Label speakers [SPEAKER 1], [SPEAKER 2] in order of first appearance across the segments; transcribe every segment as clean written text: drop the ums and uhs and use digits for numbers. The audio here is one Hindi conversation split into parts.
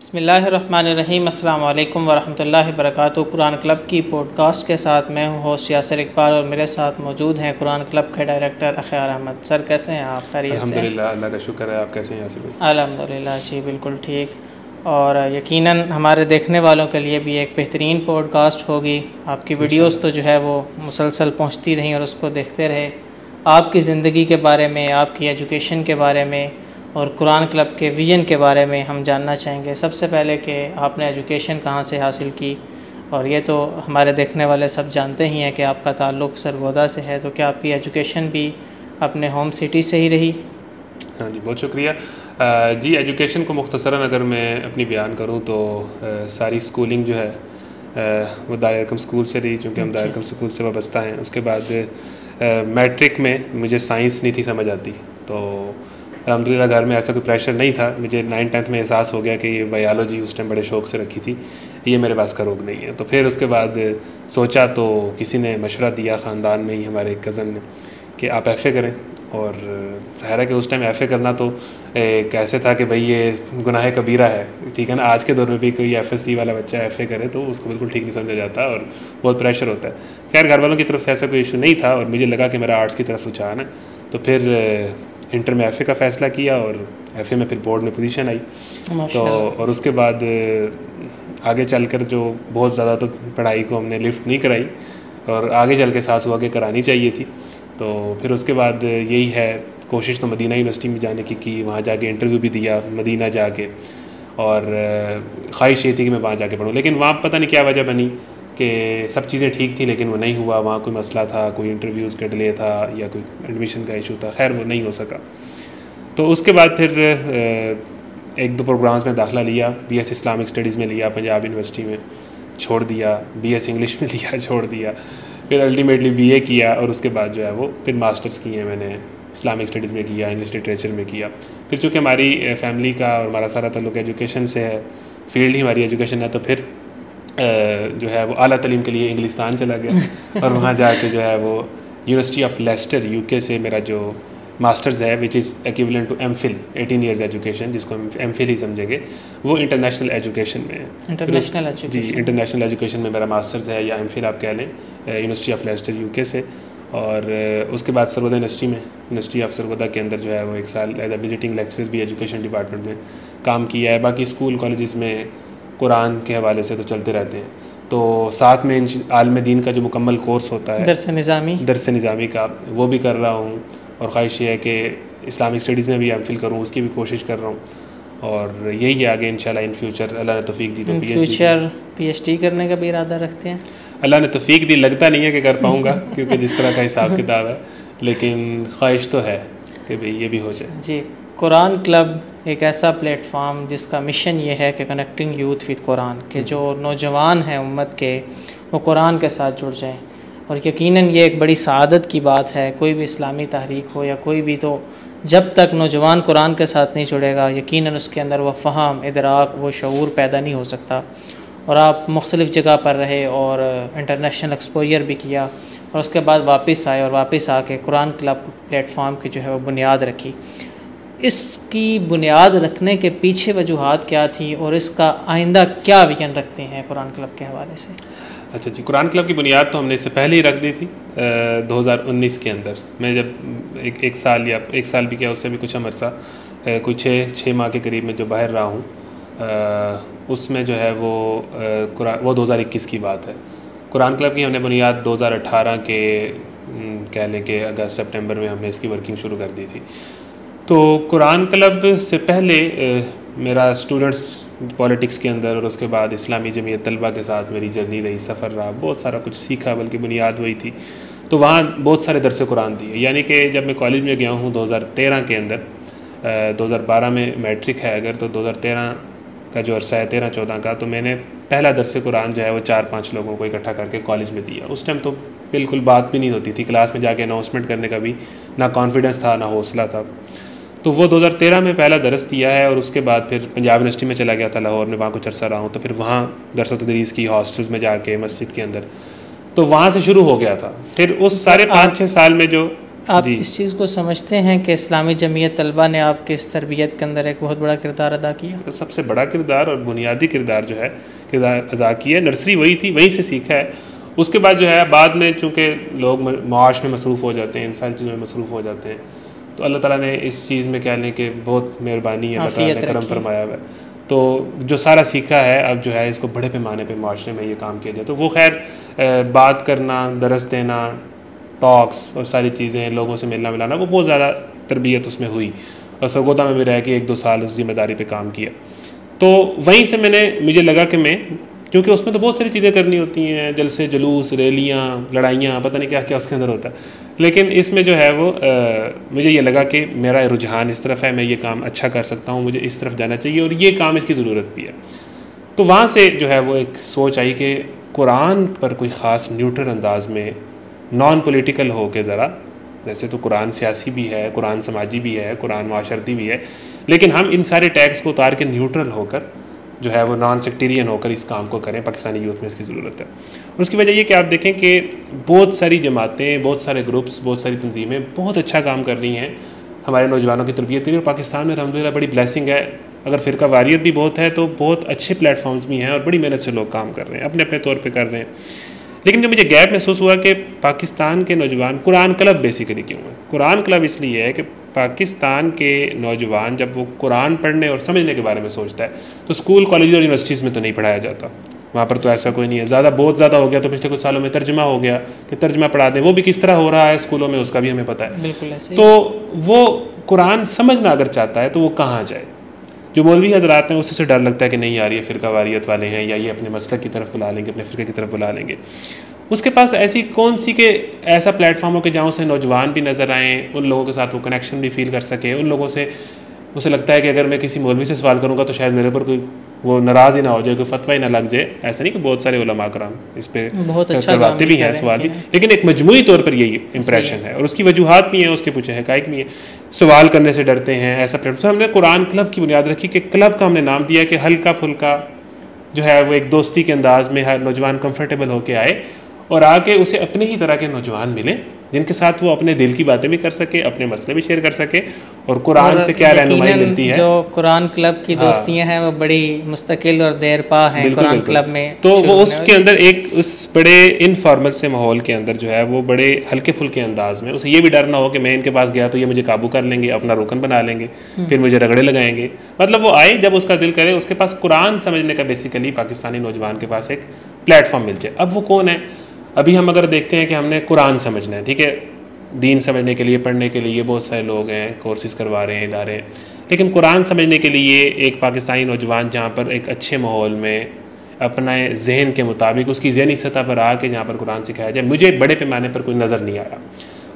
[SPEAKER 1] बिस्मिल्लाहिर्रहमानिर्रहीम अस्सलाम वालेकुम वरहमतुल्लाहि वबरकातुहू। कुरान क्लब की पॉडकास्ट के साथ मैं हूँ होस्ट यासिर इकबाल और मेरे साथ मौजूद हैं कुरान क्लब के डायरेक्टर अख़यार अहमद। सर कैसे हैं आप? खैरियत से?
[SPEAKER 2] अल्हम्दुलिल्लाह, अल्लाह का शुक्र है। आप कैसे हैं यासिर भाई?
[SPEAKER 1] अल्हम्दुलिल्लाह जी बिल्कुल ठीक। और यकीनन हमारे देखने वालों के लिए भी एक बेहतरीन पॉडकास्ट होगी। आपकी वीडियोस तो जो है वो मुसलसल पहुँचती रहीं और उसको देखते रहे। आपकी ज़िंदगी के बारे में, आपकी एजुकेशन के बारे में और कुरान क्लब के विजन के बारे में हम जानना चाहेंगे। सबसे पहले कि आपने एजुकेशन कहाँ से हासिल की, और ये तो हमारे देखने वाले सब जानते ही हैं कि आपका ताल्लुक़ सरगोदा से है, तो क्या आपकी एजुकेशन भी अपने होम सिटी से ही रही?
[SPEAKER 2] हाँ जी, बहुत शुक्रिया। जी, एजुकेशन को मुख्तसरन अगर मैं अपनी बयान करूँ तो सारी स्कूलिंग जो है वो दायर-ए-हकम स्कूल से रही, चूँकि हम दायर-ए-हकम स्कूल से वाबस्ता हैं। उसके बाद मैट्रिक में मुझे साइंस नहीं थी समझ आती, तो अल्हम्दुलिल्लाह घर में ऐसा कोई प्रेशर नहीं था। मुझे 9th-10th में एहसास हो गया कि ये बायोलॉजी उस टाइम बड़े शौक़ से रखी थी, ये मेरे पास का रोग नहीं है। तो फिर उसके बाद सोचा, तो किसी ने मशवरा दिया ख़ानदान में ही, हमारे कज़न ने, कि आप FA करें। और ज़ाहिर है कि उस टाइम FA करना तो कैसे था कि भाई ये गुनाह कबीरा है, ठीक है ना। आज के दौर में भी कोई FSC वाला बच्चा FA करे तो उसको बिल्कुल ठीक नहीं समझा जाता और बहुत प्रेशर होता है। खैर, घर वालों की तरफ से ऐसा कोई इशू नहीं था और मुझे लगा कि मेरा आर्ट्स की तरफ रुझान है, तो फिर इंटर में FA का फ़ैसला किया और FA में फिर बोर्ड में पोजीशन आई। तो और उसके बाद आगे चलकर जो बहुत ज़्यादा तो पढ़ाई को हमने लिफ्ट नहीं कराई और आगे चल के सास हुआ कि करानी चाहिए थी। तो फिर उसके बाद यही है, कोशिश तो मदीना यूनिवर्सिटी में जाने की वहाँ जाके इंटरव्यू भी दिया मदीना जाके, और ख्वाहिश ये थी कि मैं वहाँ जाके पढ़ूँ। लेकिन वहाँ पता नहीं क्या वजह बनी कि सब चीज़ें ठीक थी लेकिन वो नहीं हुआ। वहाँ कोई मसला था, कोई इंटरव्यूज़ का डिले था या कोई एडमिशन का इशू था, खैर वो नहीं हो सका। तो उसके बाद फिर 1-2 प्रोग्राम्स में दाखिला लिया। BS इस्लामिक स्टडीज़ में लिया पंजाब यूनिवर्सिटी में, छोड़ दिया। BS इंग्लिश में लिया, छोड़ दिया। फिर अल्टीमेटली BA किया और उसके बाद जो है वो फिर मास्टर्स किए हैं मैंने, इस्लामिक स्टडीज़ में किया, इंग्लिश लिटरेचर में किया। फिर चूँकि हमारी फैमिली का और हमारा सारा ताल्लुक़ एजुकेशन से है, फील्ड ही हमारी एजुकेशन है, तो फिर जो है वो आला तालीम के लिए इंग्लिस्तान चला गया और वहाँ जाके जो है वो यूनिवर्सिटी ऑफ लेस्टर UK से मेरा जो मास्टर्स है, which is equivalent to MPhil 18 years education, जिसको हम MPhil ही समझेंगे, वो इंटरनेशनल एजुकेशन में है।
[SPEAKER 1] International education?
[SPEAKER 2] जी, इंटरनेशनल एजुकेशन में मेरा मास्टर्स है, या MPhil आप कह लें, यूनिवर्सिटी ऑफ लेस्टर UK से। और उसके बाद सरगोदा यूनिवर्सिटी में, यूनिवर्सिटी ऑफ सरगोदा के अंदर जो है वो 1 साल एज ए विजिटिंग लेक्चरर भी एजुकेशन डिपार्टमेंट में काम किया है। बाकी स्कूल कॉलेजेस में कुरान के हवाले से तो चलते रहते हैं। तो साथ में आलिम दीन का जो मुकम्मल कोर्स होता है दरस निज़ामी का, वो भी कर रहा हूँ। और ख्वाहिश ये है कि इस्लामिक स्टडीज़ में भी MPhil करूँ, उसकी भी कोशिश कर रहा हूँ। और यही है आगे इंशाल्लाह इन फ्यूचर अल्लाह ने तौफीक दी तो
[SPEAKER 1] PhD करने का भी इरादा रखते हैं?
[SPEAKER 2] अल्लाह ने तौफीक दी, लगता नहीं है कि कर पाऊँगा क्योंकि जिस तरह का हिसाब किताब है, लेकिन ख्वाहिश तो है कि भाई ये भी हो जाए।
[SPEAKER 1] जी, कुरान क्लब एक ऐसा प्लेटफॉर्म जिसका मिशन ये है कि कनेक्टिंग यूथ विद कुरान, के जो नौजवान हैं उम्मत के, वो कुरान के साथ जुड़ जाएं। और यकीनन ये एक बड़ी सआदत की बात है। कोई भी इस्लामी तहरीक हो या कोई भी, तो जब तक नौजवान कुरान के साथ नहीं जुड़ेगा, यकीनन उसके अंदर वह फ़हम, इदराक, वो शऊर पैदा नहीं हो सकता। और आप मुख्तलिफ़ जगह पर रहे और इंटरनेशनल एक्सपोजर भी किया और उसके बाद वापस आए और वापस आके कुरान क्लब प्लेटफॉर्म की जो है वो बुनियाद रखी। इसकी बुनियाद रखने के पीछे वजूहात क्या थी और इसका आइंदा क्या विजन रखते हैं कुरान क्लब के हवाले से?
[SPEAKER 2] अच्छा जी, कुरान क्लब की बुनियाद तो हमने इससे पहले ही रख दी थी 2019 के अंदर। मैं जब एक साल या 1 साल भी किया, उससे भी कुछ अरसा, कुछ 6 माह के करीब में जो बाहर रहा हूँ, उसमें जो है वो 2021 की बात है। कुरान क्लब की हमने बुनियाद 2018 के कह लें कि अगस्त सितंबर में हमने इसकी वर्किंग शुरू कर दी थी। तो कुरान क्लब से पहले मेरा स्टूडेंट्स पॉलिटिक्स के अंदर और उसके बाद इस्लामी जमीयत तलबा के साथ मेरी जर्नी रही, सफ़र रहा, बहुत सारा कुछ सीखा, बल्कि बुनियाद वही थी। तो वहाँ बहुत सारे दरस कुरान दिए, यानी कि जब मैं कॉलेज में गया हूँ 2013 के अंदर, 2012 में मैट्रिक है अगर, तो 2013 का जो अरसा है 13-14 का, तो मैंने पहला दरस कुरान जो है वो 4-5 लोगों को इकट्ठा करके कॉलेज में दिया। उस टाइम तो बिल्कुल बात भी नहीं होती थी, क्लास में जाके अनाउंसमेंट करने का भी ना कॉन्फिडेंस था ना हौसला था। तो वो 2013 में पहला दरस दिया है और उसके बाद फिर पंजाब यूनिवर्सिटी में चला गया था लाहौर में, वहाँ कुछ अर्सा रहा हूँ। तो फिर वहाँ दरस व तदरीस की हॉस्टल्स में जाके मस्जिद के अंदर, तो वहाँ से शुरू हो गया था। फिर उस सारे 5-6 साल में जो
[SPEAKER 1] आप इस चीज़ को समझते हैं कि इस्लामी जमीयत तलबा ने आपके इस तरबियत के अंदर एक बहुत बड़ा किरदार अदा किया?
[SPEAKER 2] तो सबसे बड़ा किरदार और बुनियादी किरदार जो है किरदार अदा किया। नर्सरी वही थी, वहीं से सीखा है। उसके बाद जो है बाद में चूँकि लोग माश में मसरूफ़ हो जाते हैं, इन सारी चीज़ों में मसरूफ़ हो जाते हैं, तो अल्लाह ताला ने इस चीज़ में कह लें कि बहुत मेहरबानी है, अल्लाह ताला ने करम फरमाया हुआ है। तो जो सारा सीखा है अब जो है इसको बड़े पैमाने पे माशरे में ये काम किया जाए। तो वो खैर बात करना, दरस देना, टॉक्स और सारी चीज़ें, लोगों से मिलना मिलाना, वो बहुत ज़्यादा तरबियत उसमें हुई और सरगोदा में भी रह के 1-2 साल उस जिम्मेदारी पे काम किया। तो वहीं से मुझे लगा कि मैं, क्योंकि उसमें तो बहुत सारी चीज़ें करनी होती हैं, जलसे जुलूस, रैलियाँ, लड़ाइयाँ, पता नहीं क्या क्या उसके अंदर होता है, लेकिन इसमें जो है वो मुझे ये लगा कि मेरा रुझान इस तरफ है, मैं ये काम अच्छा कर सकता हूँ, मुझे इस तरफ जाना चाहिए और ये काम इसकी ज़रूरत भी है। तो वहाँ से जो है वो एक सोच आई कि कुरान पर कोई ख़ास न्यूट्रल अंदाज में, नॉन पॉलिटिकल हो के ज़रा, वैसे तो कुरान सियासी भी है, कुरान समाजी भी है, कुरान माशरती भी है, लेकिन हम इन सारे टैग्स को उतार के न्यूट्रल होकर जो है वो नॉन सेक्टेरियन होकर इस काम को करें। पाकिस्तानी यूथ में इसकी ज़रूरत है। और उसकी वजह ये कि आप देखें कि बहुत सारी जमातें, बहुत सारे ग्रुप्स, बहुत सारी तंजीमें बहुत अच्छा काम कर रही हैं हमारे नौजवानों की तरबियत के लिए। और पाकिस्तान में अल्हम्दुलिल्लाह बड़ी ब्लेसिंग है, अगर फ़िरका वारियत भी बहुत है तो बहुत अच्छे प्लेटफॉर्म्स भी हैं और बड़ी मेहनत से लोग काम कर रहे हैं, अपने अपने तौर पर कर रहे हैं। लेकिन जो मुझे गैप महसूस हुआ कि पाकिस्तान के नौजवान, कुरान क्लब बेसिकली क्यों है? कुरान क्लब इसलिए है कि पाकिस्तान के नौजवान जब वो कुरान पढ़ने और समझने के बारे में सोचता है तो स्कूल, कॉलेज और यूनिवर्सिटीज़ में तो नहीं पढ़ाया जाता, वहाँ पर तो ऐसा कोई नहीं है। बहुत ज़्यादा हो गया तो पिछले कुछ सालों में तर्जमा हो गया कि तर्जमा पढ़ा दें, वो भी किस तरह हो रहा है स्कूलों में उसका भी हमें पता है।
[SPEAKER 1] बिल्कुल ऐसे।
[SPEAKER 2] तो वो कुरान समझना अगर चाहता है तो वो कहाँ जाए? जो मौलवी हजरात हैं उससे डर लगता है कि नहीं यार ये फ़िरका वारियत वाले हैं, या ये अपने मसलक की तरफ बुला लेंगे, अपने फ़िरके की तरफ बुला लेंगे। उसके पास ऐसी कौन सी के ऐसा प्लेटफॉर्म हो कि जहाँ उसे नौजवान भी नज़र आएँ, उन लोगों के साथ वो कनेक्शन भी फील कर सके, उन लोगों से उसे लगता है कि अगर मैं किसी मौलवी से सवाल करूँगा तो शायद मेरे पर कोई वो नाराज़ ही ना हो जाए, कोई फतवा ही ना लग जाए। ऐसा नहीं कि बहुत सारे उलमा कराम इस पर करवाते भी हैं सवाल भी, लेकिन एक मजमूई तौर पर यही इंप्रेशन है और उसकी वजूहात भी हैं, उसके पीछे हक़ाइक़ भी हैं। सवाल करने से डरते हैं, ऐसा प्लेटफॉर्म। हमने कुरान क्लब की बुनियाद रखी कि क्लब का हमने नाम दिया कि हल्का फुल्का जो है वो एक दोस्ती के अंदाज में हर नौजवान कंफर्टेबल होकर आए और आके उसे अपने ही तरह के नौजवान मिले जिनके साथ वो अपने दिल की बातें भी कर सके, अपने मसले भी शेयर कर सके और कुरान से क्या रहनुमाई मिलती है।
[SPEAKER 1] जो कुरान क्लब की दोस्तियां हैं वो बड़ी मुस्तकिल और देरपा हैं कुरान क्लब में।
[SPEAKER 2] तो वो उसके अंदर एक उस बड़े इनफॉर्मल से माहौल के अंदर जो है वो बड़े हल्के फुल्के अंदाज में, उसे ये भी डर ना हो कि मैं इनके पास गया तो ये मुझे काबू कर लेंगे, अपना रुकन बना लेंगे, फिर मुझे रगड़े लगाएंगे। मतलब वो आए जब उसका दिल करे, उसके पास कुरान समझने का बेसिकली पाकिस्तानी नौजवान के पास एक प्लेटफॉर्म मिल जाए। अब वो कौन है? अभी हम अगर देखते हैं कि हमने कुरान समझना है, ठीक है, दीन समझने के लिए, पढ़ने के लिए बहुत सारे लोग हैं, कोर्सेज़ करवा रहे हैं इदारे, लेकिन कुरान समझने के लिए एक पाकिस्तानी नौजवान जहाँ पर एक अच्छे माहौल में अपने जहन के मुताबिक उसकी ज़हनी सतह पर आके जहाँ पर कुरान सिखाया जाए, मुझे बड़े पैमाने पर कोई नज़र नहीं आया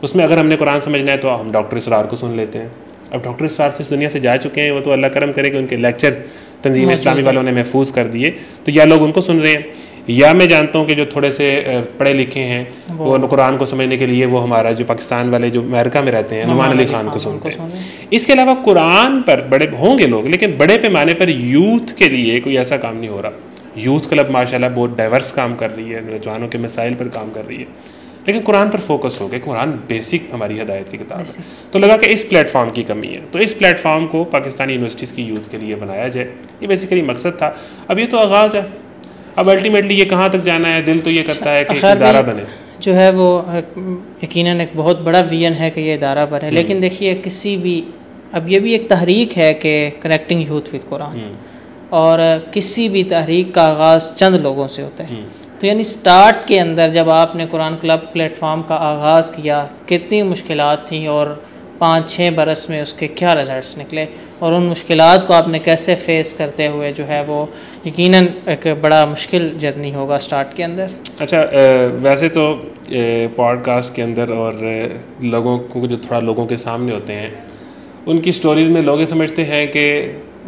[SPEAKER 2] उसमें। अगर हमने कुरान समझना है तो हम डॉक्टर इसरार को सुन लेते हैं। अब डॉक्टर इसरार से दुनिया से जा चुके हैं, वो तो अल्लाह करम करे कि उनके लेक्चर तंजीम इस्लामी वालों ने महफूज कर दिए, तो या लोग उनको सुन रहे हैं, या मैं जानता हूँ कि जो थोड़े से पढ़े लिखे हैं वो कुरान को समझने के लिए वो हमारा जो पाकिस्तान वाले जो अमेरिका में रहते हैं नुमान अली खान को सुनते हैं। इसके अलावा कुरान पर बड़े होंगे लोग, लेकिन बड़े पैमाने पर यूथ के लिए कोई ऐसा काम नहीं हो रहा। यूथ क्लब माशाल्लाह बहुत डाइवर्स काम कर रही है, नौजवानों के मसाइल पर काम कर रही है, लेकिन कुरान पर फोकस हो गया। कुरान बेसिक हमारी हिदायत की किताब है, तो लगा कि इस प्लेटफॉर्म की कमी है, तो इस प्लेटफॉर्म को पाकिस्तानी यूनिवर्सिटीज़ की यूथ के लिए बनाया जाए, ये बेसिकली मकसद था। अब ये तो आगाज़ है, अब अल्टीमेटली ये कहाँ तक जाना है, दिल तो ये करता है कि इदारा बने,
[SPEAKER 1] जो है वो यकीनन एक बहुत बड़ा विजन है कि ये इदारा बने। लेकिन देखिए किसी भी, अब ये भी एक तहरीक है कि कनेक्टिंग यूथ विद कुरान, और किसी भी तहरीक का आगाज़ चंद लोगों से होता है। तो यानी स्टार्ट के अंदर जब आपने कुरान क्लब प्लेटफॉर्म का आगाज़ किया, कितनी मुश्किलात थी और 5-6 बरस में उसके क्या रिजल्ट्स निकले, और उन मुश्किलात को आपने कैसे फेस करते हुए जो है वो यकीनन एक बड़ा मुश्किल जर्नी होगा स्टार्ट के अंदर।
[SPEAKER 2] अच्छा, वैसे तो पॉडकास्ट के अंदर और लोगों को जो थोड़ा लोगों के सामने होते हैं उनकी स्टोरीज़ में लोग समझते हैं कि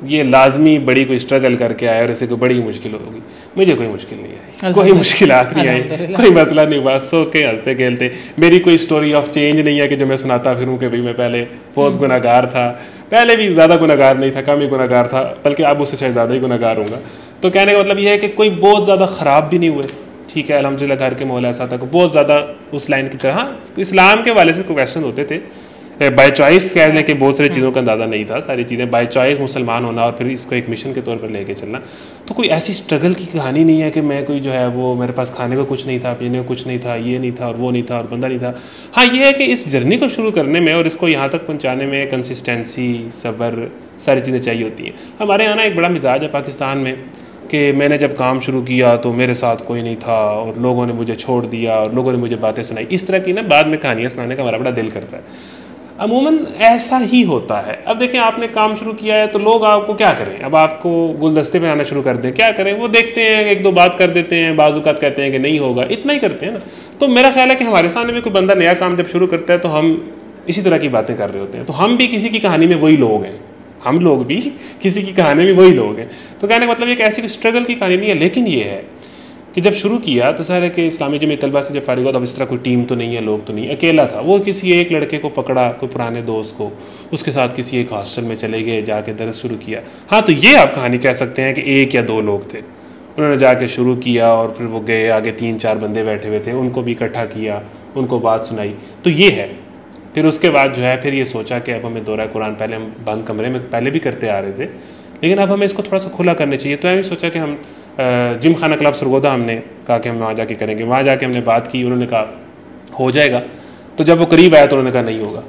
[SPEAKER 2] ये लाजमी बड़ी कोई स्ट्रगल करके आया और इसे कोई बड़ी मुश्किल होगी। मुझे कोई मुश्किल नहीं आई, कोई मुश्किलात नहीं आई, कोई मसला नहीं हुआ, सो के हंसते खेलते। मेरी कोई स्टोरी ऑफ चेंज नहीं है कि जो मैं सुनाता फिरूँ कि भाई मैं पहले बहुत गुनाहगार था, पहले भी ज़्यादा गुनाहगार नहीं था, कम ही गुनाहगार था, बल्कि अब उससे शायद ज़्यादा ही गुनाहगार होगा। तो कहने का मतलब ये है कि कोई बहुत ज़्यादा ख़राब भी नहीं हुए, ठीक है अल्हम्दुलिल्लाह घर के माहौल ऐसा था कि बहुत ज़्यादा उस लाइन की तरह, हाँ इस्लाम के वाले से कोई क्वेश्चन होते थे, बाय चॉइस कह लें कि बहुत सारी चीज़ों का अंदाज़ा नहीं था, सारी चीज़ें बाय चॉइस मुसलमान होना और फिर इसको एक मिशन के तौर पर लेके चलना। तो कोई ऐसी स्ट्रगल की कहानी नहीं है कि मैं कोई जो है वो मेरे पास खाने को कुछ नहीं था, पीने को कुछ नहीं था, ये नहीं था और वो नहीं था और बंदा नहीं था। हाँ ये है कि इस जर्नी को शुरू करने में और इसको यहाँ तक पहुँचाने में कंसिस्टेंसी, सब्र, सारी चीज़ें चाहिए होती हैं। हमारे यहाँ ना एक बड़ा मिजाज है पाकिस्तान में कि मैंने जब काम शुरू किया तो मेरे साथ कोई नहीं था और लोगों ने मुझे छोड़ दिया और लोगों ने मुझे बातें सुनाई। इस तरह की ना बाद में कहानियाँ सुनाने का हमारा बड़ा दिल करता है। अमूमन ऐसा ही होता है। अब देखें आपने काम शुरू किया है तो लोग आपको क्या करें, अब आपको गुलदस्ते में आना शुरू कर दें, क्या करें, वो देखते हैं एक दो बात कर देते हैं, बाज़-औक़ात कहते हैं कि नहीं होगा, इतना ही करते हैं ना। तो मेरा ख्याल है कि हमारे सामने भी कोई बंदा नया काम जब शुरू करता है तो हम इसी तरह की बातें कर रहे होते हैं। तो हम भी किसी की कहानी में वही लोग हैं, हम लोग भी किसी की कहानी में वही लोग हैं। तो कहने का मतलब एक ऐसी स्ट्रगल की कहानी नहीं है, लेकिन ये है कि जब शुरू किया तो सारे के इस्लामी जमीयत तलबा से जब फारिग हुआ तो अब इस तरह कोई टीम तो नहीं है, लोग तो नहीं, अकेला था। वो किसी एक लड़के को पकड़ा, कोई पुराने दोस्त को, उसके साथ किसी एक हॉस्टल में चले गए, जाके दरस शुरू किया। हाँ तो ये आप कहानी कह सकते हैं कि एक या दो लोग थे, उन्होंने जाके शुरू किया और फिर वो गए, आगे 3-4 बंदे बैठे हुए थे, उनको भी इकट्ठा किया, उनको बात सुनाई। तो ये है। फिर उसके बाद जो है फिर ये सोचा कि अब हमें दौरा कुरान, पहले हम बंद कमरे में पहले भी करते आ रहे थे, लेकिन अब हमें इसको थोड़ा सा खुला करना चाहिए। तो हमें सोचा कि हम जिम खाना क्लब सरगोदा, हमने कहा कि हम वहाँ जाके करेंगे। वहाँ जाके हमने बात की, उन्होंने कहा हो जाएगा। तो जब वो करीब आया तो उन्होंने कहा नहीं होगा।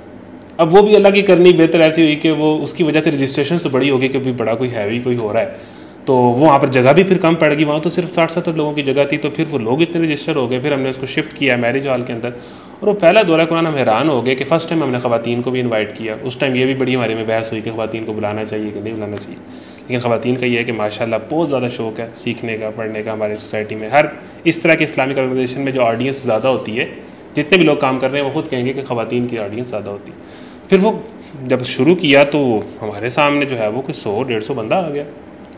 [SPEAKER 2] अब वो भी अल्लाह की करनी बेहतर ऐसी हुई कि वो उसकी वजह से रजिस्ट्रेशन तो बड़ी हो गई कि भाई बड़ा कोई हैवी कोई हो रहा है, तो वो वहाँ पर जगह भी फिर कम पड़ गई। वहाँ तो सिर्फ 60-70 लोगों की जगह थी, तो फिर वो लोग इतने रजिस्टर हो गए। फिर हमने उसको शिफ्ट किया मैरिज हॉल के अंदर, और वो पहला दौरा कुरान हम हैरान हो गए कि फ़र्स्ट टाइम हमने ख़वातीन को भी इन्वाइट किया। उस टाइम ये भी बड़ी हमारे में बहस हुई कि ख़वातीन को बुलाना चाहिए कि नहीं बुलाना चाहिए, लेकिन ख़वातीन का ये है कि माशाल्लाह बहुत ज़्यादा शौक़ है सीखने का, पढ़ने का। हमारी सोसाइटी में हर इस तरह के इस्लामिक ऑर्गेनाइजेशन में जो ऑडियंस ज़्यादा होती है, जितने भी लोग काम कर रहे हैं वो खुद कहेंगे कि ख़वातीन की ऑडियंस ज़्यादा होती है। फिर वो जब शुरू किया तो हमारे सामने जो है वो कोई 100-150 बंदा आ गया,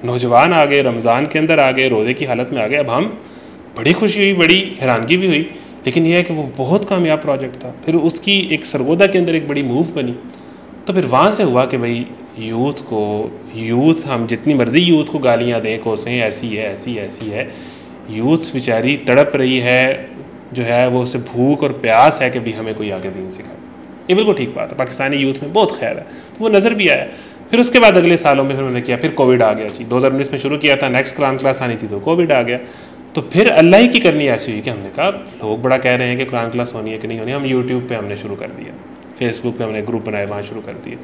[SPEAKER 2] नौजवान आ गए, रमज़ान के अंदर आ गए, रोज़े की हालत में आ गए। अब हम बड़ी खुशी हुई, बड़ी हैरानगी भी हुई, लेकिन यह है कि वो बहुत कामयाब प्रोजेक्ट था। फिर उसकी एक सरगोदा के अंदर एक बड़ी मूव बनी। तो फिर वहाँ से हुआ कि भाई यूथ हम जितनी मर्ज़ी यूथ को गालियाँ दें, कोसें, ऐसी है ऐसी ऐसी है, यूथ बेचारी तड़प रही है, जो है वो उसे भूख और प्यास है कि भी हमें कोई आगे दीन सिखाए। ये बिल्कुल ठीक बात है, पाकिस्तानी यूथ में बहुत खैर है, तो वो नज़र भी आया। फिर उसके बाद अगले सालों में फिर उन्होंने किया, फिर कोविड आ गया जी, 2019 में शुरू किया था, नेक्स्ट कुरान क्लास आनी थी तो कोविड आ गया। तो फिर अल्लाह ही की करनी ऐसी हुई कि हमने कहा लोग बड़ा कह रहे हैं कि कुरान क्लास होनी है कि नहीं होनी, हम यूट्यूब पे हमने शुरू कर दिया, फेसबुक पे हमने ग्रुप बनाए, वहाँ शुरू कर दिए।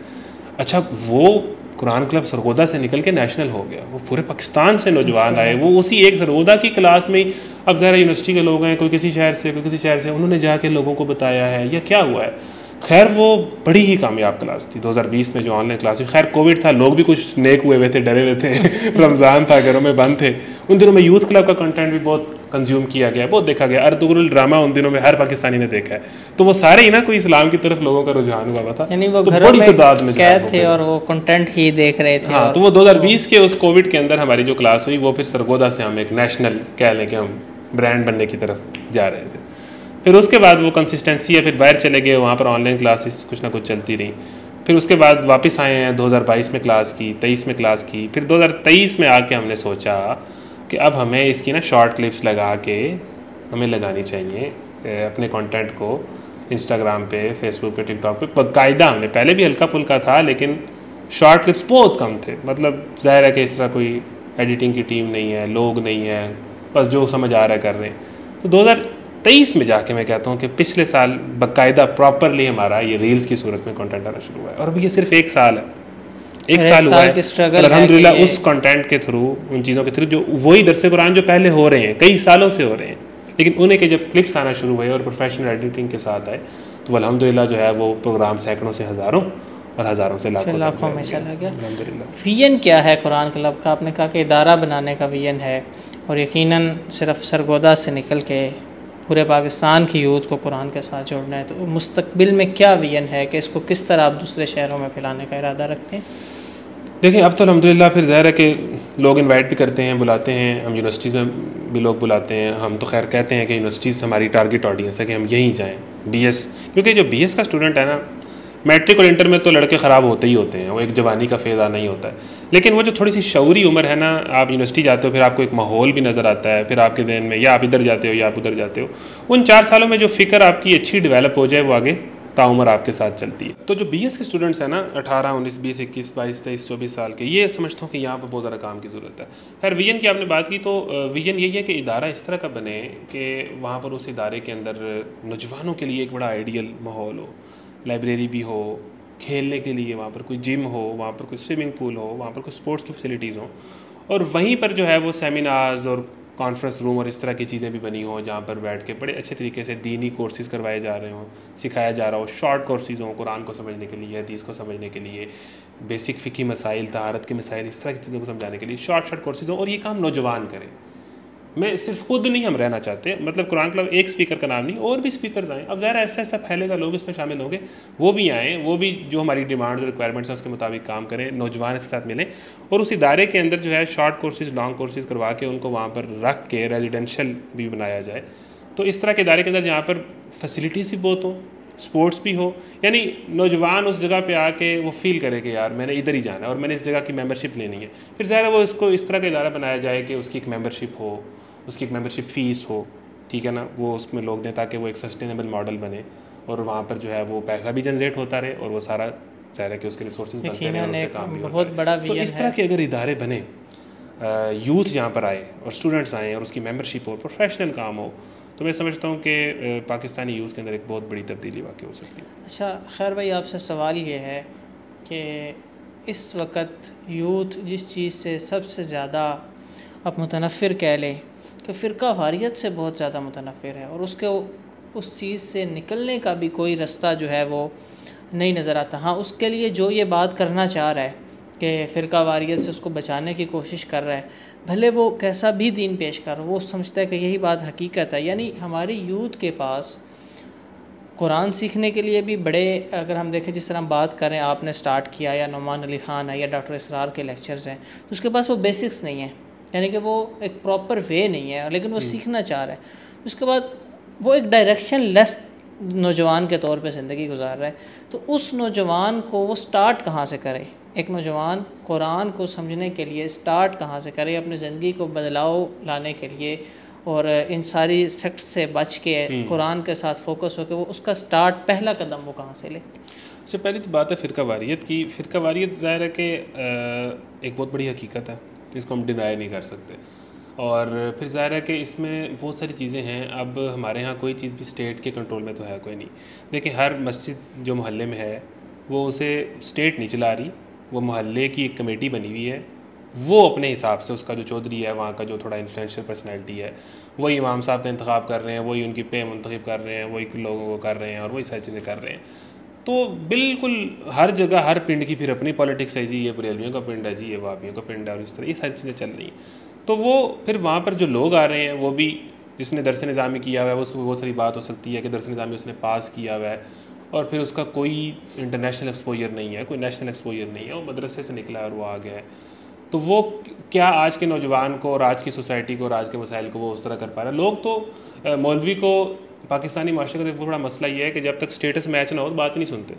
[SPEAKER 2] अच्छा वो कुरान क्लब सरगोदा से निकल के नेशनल हो गया, वो पूरे पाकिस्तान से नौजवान आए, वो उसी एक सरगोदा की क्लास में। अब ज़रा यूनिवर्सिटी के लोग हैं, कोई किसी शहर से, कोई किसी शहर से, उन्होंने जाके लोगों को बताया है या क्या हुआ है। खैर वो बड़ी ही कामयाब क्लास थी 2020 में जो ऑनलाइन क्लास हुई। खैर कोविड था, लोग भी कुछ नेक हुए हुए थे, डरे हुए थे रमज़ान था, घरों में बंद थे। उन दिनों में यूथ क्लब का कंटेंट भी बहुत कंज्यूम किया गया, बहुत देखा गया। अर्तुगरुल ड्रामा उन दिनों में हर पाकिस्तानी ने देखा है। तो वो सारे ही ना कोई इस्लाम की तरफ लोगों का रुझान हुआ था,
[SPEAKER 1] यानी वो
[SPEAKER 2] तो
[SPEAKER 1] घरों
[SPEAKER 2] बड़ी तादाद में
[SPEAKER 1] कैद थे और वो कंटेंट ही देख रहे थे।
[SPEAKER 2] हाँ, तो वो 2020 के उस कोविड के अंदर हमारी जो क्लास हुई, वो फिर सरगोदा से हम एक नेशनल कह लें कि हम ब्रांड बनने की तरफ जा रहे थे। फिर उसके बाद वो कंसिस्टेंसी है, फिर बाहर चले गए, वहाँ पर ऑनलाइन क्लासेस कुछ ना कुछ चलती रही। फिर उसके बाद वापस आए हैं, 2022 में क्लास की, 23 में क्लास की। फिर 2023 में आके हमने सोचा कि अब हमें इसकी ना शॉर्ट क्लिप्स लगा के हमें लगानी चाहिए अपने कंटेंट को इंस्टाग्राम पे, फेसबुक पे, टिकटॉक पे बाकायदा। हमने पहले भी हल्का फुल्का था, लेकिन शॉर्ट क्लिप्स बहुत कम थे। मतलब ज़ाहिर है कि इस तरह कोई एडिटिंग की टीम नहीं है, लोग नहीं है, बस जो समझ आ रहा है कर रहे हैं। तो 2023 में जाके मैं कहता हूँ कि पिछले साल बाकायदा प्रॉपरली हमारा ये रील्स की सूरत में कंटेंट आना शुरू हुआ है। और अभी ये सिर्फ 1 साल है, 1 साल हुआ है। अल्हम्दुलिल्लाह उस कंटेंट के थ्रू, उन चीज़ों के थ्रू जो वही दरसे कुरान जो पहले हो रहे हैं, कई सालों से हो रहे हैं, लेकिन उन्हें के जब क्लिप्स आना शुरू हुए और प्रोफेशनल एडिटिंग के साथ आए, तो अल्हम्दुलिल्लाह जो है वो प्रोग्राम सैकड़ों से हज़ारों और हज़ारों से लाखों
[SPEAKER 1] में चला गया। विजन क्या है कुरान क्लब का? आपने कहा कि इदारा बनाने का विजन है, और यकीनन सिर्फ सरगोदा से निकल के पूरे पाकिस्तान की यूथ को कुरान के साथ जोड़ना है। तो मुस्तकबिल में क्या विजन है कि इसको किस तरह आप दूसरे शहरों में फैलाने का इरादा रखते हैं?
[SPEAKER 2] देखिए अब तो अल्हम्दुलिल्लाह फिर ज़ाहिर है कि लोग इनवाइट भी करते हैं, बुलाते हैं, हम यूनिवर्सिटीज़ में भी लोग बुलाते हैं। हम तो खैर कहते हैं कि यूनिवर्सिटीज़ हमारी टारगेट ऑडियंस है कि हम यहीं जाएँ, BS, क्योंकि जो BS का स्टूडेंट है ना, मैट्रिक और इंटर में तो लड़के ख़राब होते ही होते हैं, वो एक जवानी का फेज़ आना ही होता है। लेकिन वो जो थोड़ी सी शऊरी उम्र है ना, आप यूनिवर्सिटी जाते हो, फिर आपको एक माहौल भी नज़र आता है, फिर आपके जहन में या आप इधर जाते हो या आप उधर जाते हो, उन 4 सालों में जो फ़िक्र आपकी अच्छी डेवलप हो जाए वो आगे ताउम्र आपके साथ चलती है। तो जो BS के स्टूडेंट्स हैं ना, 18, 19, 20, 21, 22, 23, 24 साल के, ये समझता हूँ कि यहाँ पर बहुत ज़्यादा काम की ज़रूरत है। खैर विजन की आपने बात की, तो विजन यही है कि इदारा इस तरह का बने कि वहाँ पर उस इदारे के अंदर नौजवानों के लिए एक बड़ा आइडियल माहौल हो, लाइब्रेरी भी हो, खेलने के लिए वहाँ पर कोई जिम हो, वहाँ पर कोई स्विमिंग पूल हो, वहाँ पर कोई स्पोर्ट्स की फैसिलिटीज़ हो, और वहीं पर जो है वो सेमिनार्स और कॉन्फ्रेंस रूम और इस तरह की चीज़ें भी बनी हों, जहाँ पर बैठ के बड़े अच्छे तरीके से दीनी कोर्सेज करवाए जा रहे हों, सिखाया जा रहा हो, शॉर्ट कोर्सेज हों कुरान को समझने के लिए, हदीस को समझने के लिए, बेसिक फ़िकी मसाइल, तहारत के मसाइल, इस तरह की चीज़ों को समझाने के लिए शॉर्ट कोर्सेज हों, और ये काम नौजवान करें। मैं सिर्फ खुद नहीं हम रहना चाहते, मतलब कुरान क्लब एक स्पीकर का नाम नहीं, और भी स्पीकर्स आएँ। अब ज़रा ऐसा ऐसा फैलेगा, लोग इसमें शामिल होंगे, वो भी आएँ, वो भी जो हमारी डिमांड और रिक्वायरमेंट्स हैं उसके मुताबिक काम करें, नौजवान इसके साथ मिलें, और उस इदारे के अंदर जो है शॉर्ट कोर्सेज, लॉन्ग कोर्सेज करवा के उनको वहाँ पर रख के रेजिडेंशियल भी बनाया जाए। तो इस तरह के इदारे के अंदर जहाँ पर फैसिलिटीज़ भी बहुत हों, स्पोर्ट्स भी हो, यानी नौजवान उस जगह पे आके वो फील करे कि यार मैंने इधर ही जाना है और मैंने इस जगह की मेंबरशिप लेनी है। फिर ज़ाहिर वो इसको इस तरह का इदारा बनाया जाए कि उसकी एक मेंबरशिप हो, उसकी एक मेंबरशिप फ़ीस हो, ठीक है ना, वो उसमें लोग दें ताकि वो एक सस्टेनेबल मॉडल बने, और वहाँ पर जो है वो पैसा भी जनरेट होता रहे, और वो सारा ज़ाहिर है कि उसके रिसोर्सेज बनते रहे और उससे काम भी
[SPEAKER 1] बहुत बड़ा
[SPEAKER 2] तो इस तरह के अगर इदारे बने, यूथ जहाँ पर आए और स्टूडेंट्स आएँ और उसकी मेंबरशिप हो, प्रोफेशनल काम हो, तो मैं समझता हूँ कि पाकिस्तानी यूथ के अंदर एक बहुत बड़ी तब्दीली वाक़ई हो सकती है।
[SPEAKER 1] अच्छा खैर भाई, आपसे सवाल ये है कि इस वक्त यूथ जिस चीज़ से सबसे ज़्यादा आप मुतनफ़िर कह लें कि फ़िरका वारियत से बहुत ज़्यादा मुतनफ़िर है, और उसके उस चीज़ से निकलने का भी कोई रास्ता जो है वो नहीं नज़र आता। हाँ, उसके लिए जो ये बात करना चाह रहा है कि फ़िरका वारियत से उसको बचाने की कोशिश कर रहा है, भले वो कैसा भी दीन पेश कर, वो समझता है कि यही बात हकीकत है। यानी हमारी यूथ के पास कुरान सीखने के लिए भी बड़े, अगर हम देखें जिस तरह हम बात करें, आपने स्टार्ट किया या नुमान अली ख़ान है या डॉक्टर इसरार के लेक्चर्स हैं, तो उसके पास वो बेसिक्स नहीं है, यानी कि वो एक प्रॉपर वे नहीं है, लेकिन वो सीखना चाह रहा है। उसके बाद वो एक डायरेक्शन लेस नौजवान के तौर पे ज़िंदगी गुजार रहा है। तो उस नौजवान को वो स्टार्ट कहाँ से करे? एक नौजवान कुरान को समझने के लिए स्टार्ट कहाँ से करे, अपनी ज़िंदगी को बदलाव लाने के लिए, और इन सारी सेक्ट से बच के कुरान के साथ फोकस होकर वो उसका स्टार्ट, पहला कदम वो कहाँ से ले?
[SPEAKER 2] अच्छा, पहली तो बात है फ़िरका वारियत की। फ़िरका वारियत ज़ाहिर है कि एक बहुत बड़ी हकीकत है, इसको हम डिनाई नहीं कर सकते। और फिर ज़ाहिर है कि इसमें बहुत सारी चीज़ें हैं। अब हमारे यहाँ कोई चीज़ भी स्टेट के कंट्रोल में तो है कोई नहीं। देखिए, हर मस्जिद जो मोहल्ले में है वो उसे स्टेट नहीं चला रही, वो मोहल्ले की एक कमेटी बनी हुई है, वो अपने हिसाब से, उसका जो चौधरी है वहाँ का, जो थोड़ा इन्फ्लुएंशियल पर्सनैलिटी है, वही इमाम साहब का इंतखाब कर रहे हैं, वही उनकी पे मुंतखब कर रहे हैं, वही लोगों को कर रहे हैं, और वही सारी चीज़ें कर रहे हैं। तो बिल्कुल हर जगह हर पिंड की फिर अपनी पॉलिटिक्स है जी, ये बरेलवियों का पिंड है जी, ये वाबियों का पिंड है, और इस तरह ये सारी चीज़ें चल रही हैं। तो वो फिर वहाँ पर जो लोग आ रहे हैं, वो भी, जिसने दरस निज़ामी किया हुआ है उसको बहुत सारी बात हो सकती है कि दरस निज़ामी उसने पास किया हुआ है, और फिर उसका कोई इंटरनेशनल एक्सपोजर नहीं है, कोई नेशनल एक्सपोजर नहीं है, वो मदरसे से निकला और वो आ गया है। तो वो क्या आज के नौजवान को और आज की सोसाइटी को और आज के मसाइल को वो उस तरह कर पा रहा है? लोग तो मौलवी को, पाकिस्तानी माशरे का एक बहुत बड़ा मसला ये है कि जब तक स्टेटस मैच ना हो तो बात ही नहीं सुनते।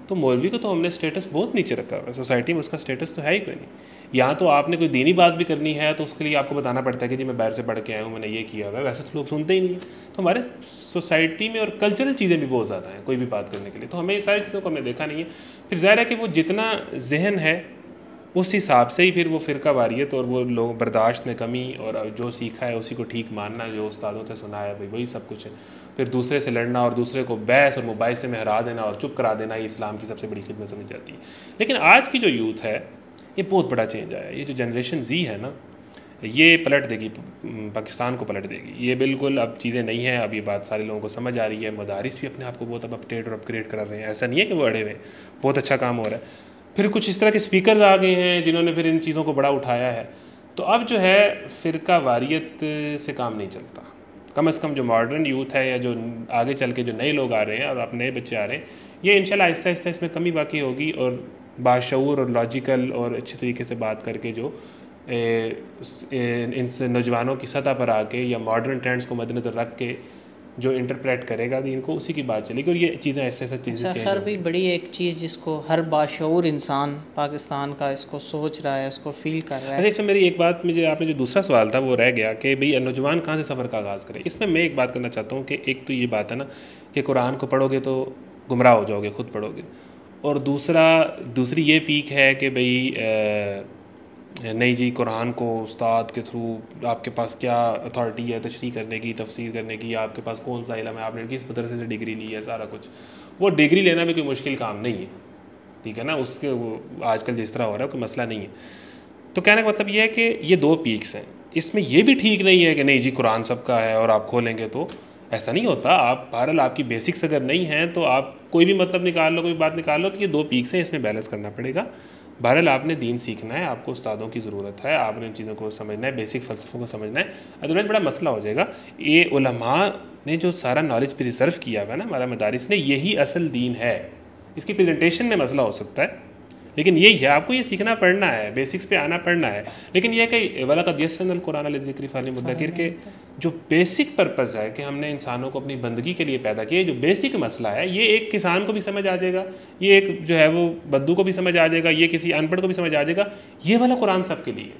[SPEAKER 2] तो मौलवी को तो हमने स्टेटस बहुत नीचे रखा हुआ है सोसाइटी में, उसका स्टेटस तो है ही कोई नहीं। यहाँ तो आपने कोई दीनी बात भी करनी है तो उसके लिए आपको बताना पड़ता है कि जी मैं बाहर से पढ़ के आया हूँ, मैंने ये किया हुआ है, वैसे तो लोग सुनते ही नहीं है। तो हमारे सोसाइटी में और कल्चरल चीज़ें भी बहुत ज़्यादा हैं कोई भी बात करने के लिए, तो हमें ये सारी चीज़ों को हमने देखा नहीं है। फिर ज़ाहिर है कि वो जितना जहन है उस हिसाब से ही फिर वो फ़िरका वारियत और वो लोग बर्दाश्त में कमी और जो सीखा है उसी को ठीक मानना, जो उस्तादों से सुना है भाई वही सब कुछ है। फिर दूसरे से लड़ना और दूसरे को बहस और मुबाहिसे में हरा देना और चुप करा देना, ये इस्लाम की सबसे बड़ी खिदमत समझ जाती है। लेकिन आज की जो यूथ है ये बहुत बड़ा चेंज आया है। ये जो जनरेशन जी है ना, ये पलट देगी, पाकिस्तान को पलट देगी। ये बिल्कुल अब चीज़ें नहीं हैं, अब ये बात सारे लोगों को समझ आ रही है। मदारिस भी अपने आप को बहुत अब अपडेट और अपग्रेड करा रहे हैं, ऐसा नहीं है कि वो अड़े हुए, बहुत अच्छा काम हो रहा है। फिर कुछ इस तरह के स्पीकर्स आ गए हैं जिन्होंने फिर इन चीज़ों को बड़ा उठाया है। तो अब जो है फ़िरका वारियत से काम नहीं चलता। कम से कम जो मॉडर्न यूथ है या जो आगे चल के जो नए लोग आ रहे हैं और अब नए बच्चे आ रहे हैं, ये इंशाल्लाह आहिस्ता आहिस्ता इसमें कमी बाकी होगी, और बाशऊर और लॉजिकल और अच्छे तरीके से बात करके जो इन नौजवानों की सतह पर आके या मॉडर्न ट्रेंड्स को मद्देनज़र रख के जो इंटरप्रेट करेगा दीन को उसी की बात चलेगी, और ये चीज़ें ऐसे चीज़ें चेंज
[SPEAKER 1] खैर भी बड़ी एक चीज़ जिसको हर बाशऊर इंसान पाकिस्तान का इसको सोच रहा है, इसको फील कर रहा है।
[SPEAKER 2] अच्छा, इसमें मेरी एक बात, मुझे आपने जो दूसरा सवाल था वो रह गया कि भाई नौजवान कहाँ से सफ़र का आगाज़ करे। इसमें मैं एक बात करना चाहता हूँ कि एक तो ये बात है ना कि कुरान को पढ़ोगे तो गुमराह हो जाओगे, खुद पढ़ोगे, और दूसरी ये पीक है कि भाई नहीं जी, कुरान को उस्ताद के थ्रू आपके पास क्या अथॉरिटी है तशरीह करने की, तफसीर करने की, आपके पास कौन सा इल्म है, आपने किस मदरसे से डिग्री ली है, सारा कुछ। वो डिग्री लेना भी कोई मुश्किल काम नहीं है, ठीक है ना, उसके वो आजकल जिस तरह हो रहा है कोई मसला नहीं है। तो कहने का मतलब ये है कि ये दो पीक्स हैं। इसमें ये भी ठीक नहीं है कि नहीं जी कुरान सबका है और आप खोलेंगे तो ऐसा नहीं होता। आप बहरहाल आपकी बेसिक्स अगर नहीं हैं तो आप कोई भी मतलब निकाल लो, कोई बात निकाल लो, तो ये दो पीक्स हैं, इसमें बैलेंस करना पड़ेगा। बहरहाल आपने दीन सीखना है, आपको उस्तादों की ज़रूरत है, आपने इन चीज़ों को समझना है, बेसिक फ़लसफ़ों को समझना है, अदरवाइज़ बड़ा मसला हो जाएगा। ये उलमा ने जो सारा नॉलेज प्रिजर्व किया हुआ है ना हमारा मदारिस ने, यही असल दीन है। इसकी प्रेजेंटेशन में मसला हो सकता है, लेकिन यही है, आपको ये सीखना पड़ना है, बेसिक्स पे आना पड़ना है। लेकिन यह कि वलक़द यस्सरनल कुरान लिज़िक्रि फ़हल मुद्दकिर के जो बेसिक पर्पज़ है कि हमने इंसानों को अपनी बंदगी के लिए पैदा किया, जो बेसिक मसला है, ये एक किसान को भी समझ आ जाएगा, ये एक जो है वो बद्दू को भी समझ आ जाएगा, ये किसी अनपढ़ को भी समझ आ जाएगा। ये वाला कुरान सबके लिए।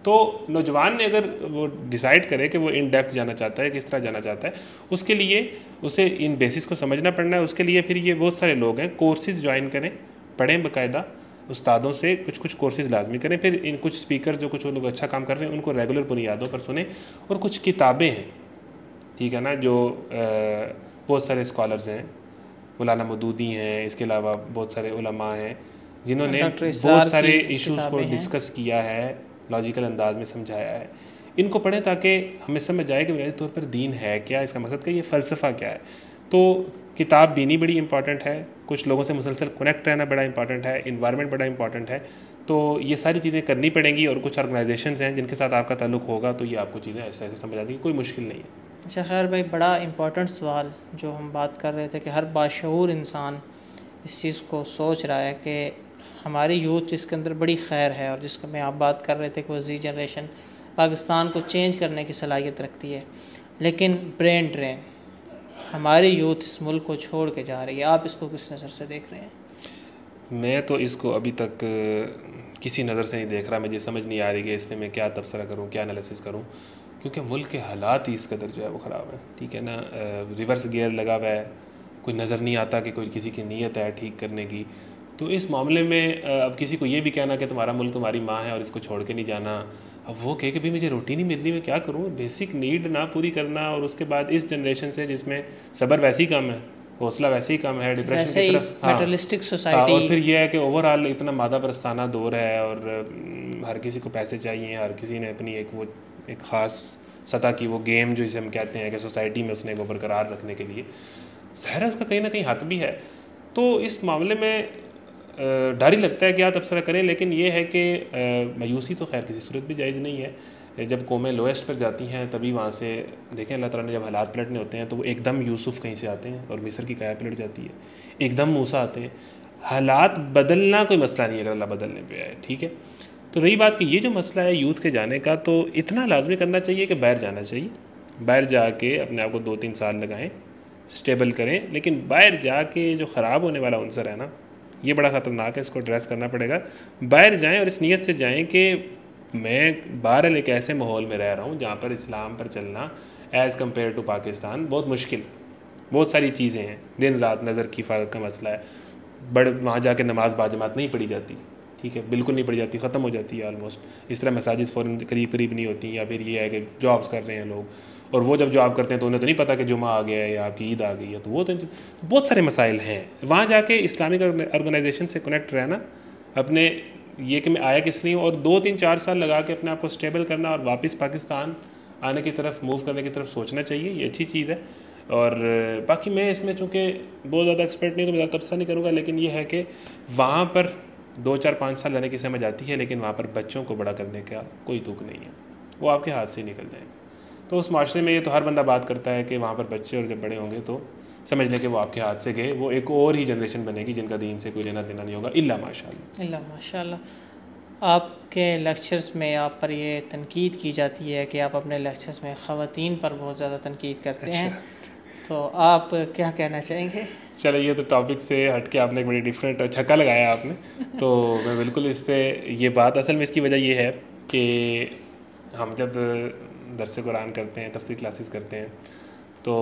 [SPEAKER 2] तो नौजवान ने अगर वो डिसाइड करे कि वो इन डेप्थ जाना चाहता है, किस तरह जाना चाहता है, उसके लिए उसे इन बेसिस को समझना पड़ना है। उसके लिए फिर ये बहुत सारे लोग हैं, कोर्सेज़ ज्वाइन करें, पढ़ें बाकायदा, उस्तादों से कुछ कोर्सेज़ लाजमी करें। फिर इन कुछ स्पीकर जो कुछ लोग अच्छा काम कर रहे हैं उनको रेगुलर बुनियादों पर सुने। और कुछ किताबें हैं, ठीक है ना, जो बहुत सारे स्कॉलर्स हैं, मौलाना मौदूदी हैं, इसके अलावा बहुत सारे उलमा हैं जिन्होंने बहुत सारे इशूज़ को डिस्कस किया है, लॉजिकल अंदाज में समझाया है। इनको पढ़ें ताकि हमें समझ आए कि बुनियादी तौर पर दीन है क्या, इसका मकसद क्या, ये फ़लसफ़ा क्या है। तो किताब बीनी बड़ी इंपॉर्टेंट है, कुछ लोगों से मुसलसल कनेक्ट रहना बड़ा इंपॉर्टेंट है, इन्वायरमेंट बड़ा इंपॉर्टेंट है। तो ये सारी चीज़ें करनी पड़ेंगी, और कुछ ऑर्गेनाइजेशंस हैं जिनके साथ आपका ताल्लुक़ होगा तो ये आपको चीज़ें ऐसे ऐसे समझ आएंगी, कोई मुश्किल नहीं है।
[SPEAKER 1] अच्छा खैर भाई, बड़ा इंपॉर्टेंट सवाल जो हम बात कर रहे थे कि हर बाशऊर इंसान इस चीज़ को सोच रहा है कि हमारी यूथ जिसके अंदर बड़ी खैर है, और जिसका मैं आप बात कर रहे थे कि वज़ी जनरेशन पाकिस्तान को चेंज करने की सलाहियत रखती है, लेकिन ब्रेन ड्रेन हमारी यूथ इस मुल्क को छोड़ के जा रही है। आप इसको किस नज़र से देख रहे हैं?
[SPEAKER 2] मैं तो इसको अभी तक किसी नज़र से नहीं देख रहा। मुझे समझ नहीं आ रही कि इसमें मैं क्या तबसरा करूँ, क्या एनालिसिस करूँ, क्योंकि मुल्क के हालात ही इस कदर जो है वो ख़राब है, ठीक है ना। रिवर्स गियर लगा हुआ है, कोई नज़र नहीं आता कि कोई किसी की नीयत है ठीक करने की। तो इस मामले में अब किसी को ये भी कहना कि तुम्हारा मुल्क तुम्हारी माँ है और इसको छोड़ के नहीं जाना, अब वो कहे कि भाई मुझे रोटी नहीं मिल रही, मैं क्या करूँ, बेसिक नीड ना पूरी करना। और उसके बाद इस जनरेशन से जिसमें सब्र वैसे ही कम है, हौसला वैसे ही कम है, डिप्रेशन की तरफ,
[SPEAKER 1] मटेरियलिस्टिक सोसाइटी।
[SPEAKER 2] और फिर यह है कि ओवरऑल इतना मादा परस्ताना दौर है, और हर किसी को पैसे चाहिए, हर किसी ने अपनी एक ख़ास सतह की वो गेम जो जिसे हम कहते हैं कि सोसाइटी में उसने वो बरकरार रखने के लिए, ज़ाहिर है उसका कहीं ना कहीं हक भी है। तो इस मामले में डर ही लगता है कि आप तबसरा करें। लेकिन ये है कि मायूसी तो खैर किसी सूरत भी जायज़ नहीं है। जब कौमें लोएस्ट पर जाती हैं तभी वहाँ से देखें, अल्लाह ताला ने जब हालात पलटने होते हैं तो वो एकदम यूसुफ कहीं से आते हैं और मिस्र की काया पलट जाती है, एकदम मूसा आते हैं। हालात बदलना कोई मसला नहीं है अगर अल्लाह बदलने पे आए, ठीक है। तो रही बात कि ये जो मसला है यूथ के जाने का, तो इतना लाजमी करना चाहिए कि बाहर जाना चाहिए, बाहर जाके अपने आप को 2-3 साल लगाएं, स्टेबल करें। लेकिन बाहर जाके जो ख़राब होने वाला अंसर है ना, ये बड़ा ख़तरनाक है, इसको एड्रेस करना पड़ेगा। बाहर जाएं और इस नीयत से जाएं कि मैं बहरहाल एक ऐसे माहौल में रह रहा हूँ जहाँ पर इस्लाम पर चलना एज़ कम्पेयर टू पाकिस्तान बहुत मुश्किल, बहुत सारी चीज़ें हैं, दिन रात नज़र की हिफाजत का मसला है, वहाँ जाके नमाज बाजमात नहीं पढ़ी जाती, ठीक है, बिल्कुल नहीं पढ़ी जाती, ख़त्म हो जाती है ऑलमोस्ट। इस तरह मसाजिद फ़ौरन करीब करीब नहीं होती, या फिर ये है कि जॉब्स कर रहे हैं लोग, और वो जब जॉब करते हैं तो उन्हें तो नहीं पता कि जुमा आ गया है या आपकी ईद आ गई है। तो वो तो बहुत सारे मसाइल हैं। वहाँ जाके इस्लामिक ऑर्गेनाइजेशन से कनेक्ट रहना, अपने ये कि मैं आया किस लिए, और 2-3-4 साल लगा के अपने आप को स्टेबल करना और वापस पाकिस्तान आने की तरफ मूव करने की तरफ सोचना चाहिए, ये अच्छी चीज़ है। और बाकी मैं इसमें चूँकि बहुत ज़्यादा एक्सपर्ट नहीं तो मैं ज़्यादा तबसरा नहीं करूँगा, लेकिन ये है कि वहाँ पर 2-4-5 साल रहने की समझ आती है, लेकिन वहाँ पर बच्चों को बड़ा करने का कोई तुक नहीं है, वो आपके हाथ से ही निकल जाएंगे। तो उस माशरे में ये तो हर बंदा बात करता है कि वहाँ पर बच्चे और जब बड़े होंगे तो समझ लें कि वो आपके हाथ से गए, वो एक और ही जनरेशन बनेगी जिनका दीन से कोई लेना देना नहीं होगा, इल्ला माशाअल्लाह।
[SPEAKER 1] आपके लेक्चर्स में आप पर ये तनकीद की जाती है कि आप अपने लेक्चर्स में ख़वातीन पर बहुत ज़्यादा तनकीद करते हैं। तो आप क्या कहना चाहेंगे?
[SPEAKER 2] चलो, ये तो टॉपिक से हट के आपने एक बड़ी डिफरेंट छक्का लगाया आपने। तो मैं बिल्कुल इस पे ये बात, असल में इसकी वजह ये है कि हम जब दरस कुरान करते हैं, तफसीर क्लासेस करते हैं, तो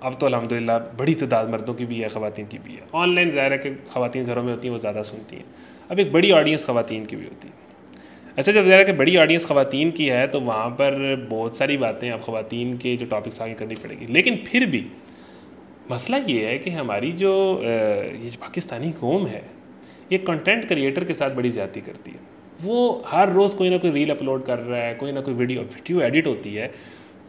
[SPEAKER 2] अब तो अल्हम्दुलिल्लाह बड़ी तादाद मर्दों की भी है, ख़वातीन की भी है। ऑनलाइन ज़ाहिर है कि ख़वातीन घरों में होती हैं, वो ज़्यादा सुनती हैं। अब एक बड़ी ऑडियंस ख़वातीन की भी होती है। अच्छा, जब ज़ाहिर है कि बड़ी ऑडियंस ख़वातीन की है तो वहाँ पर बहुत सारी बातें अब ख़वातीन के जो टॉपिक्स आगे करनी पड़ेगी। लेकिन फिर भी मसला ये है कि हमारी जो ये पाकिस्तानी कौम है, ये कंटेंट क्रिएटर के साथ बड़ी ज़्यादती करती है। वो हर रोज़ कोई ना कोई रील अपलोड कर रहा है, कोई ना कोई वीडियो एडिट होती है,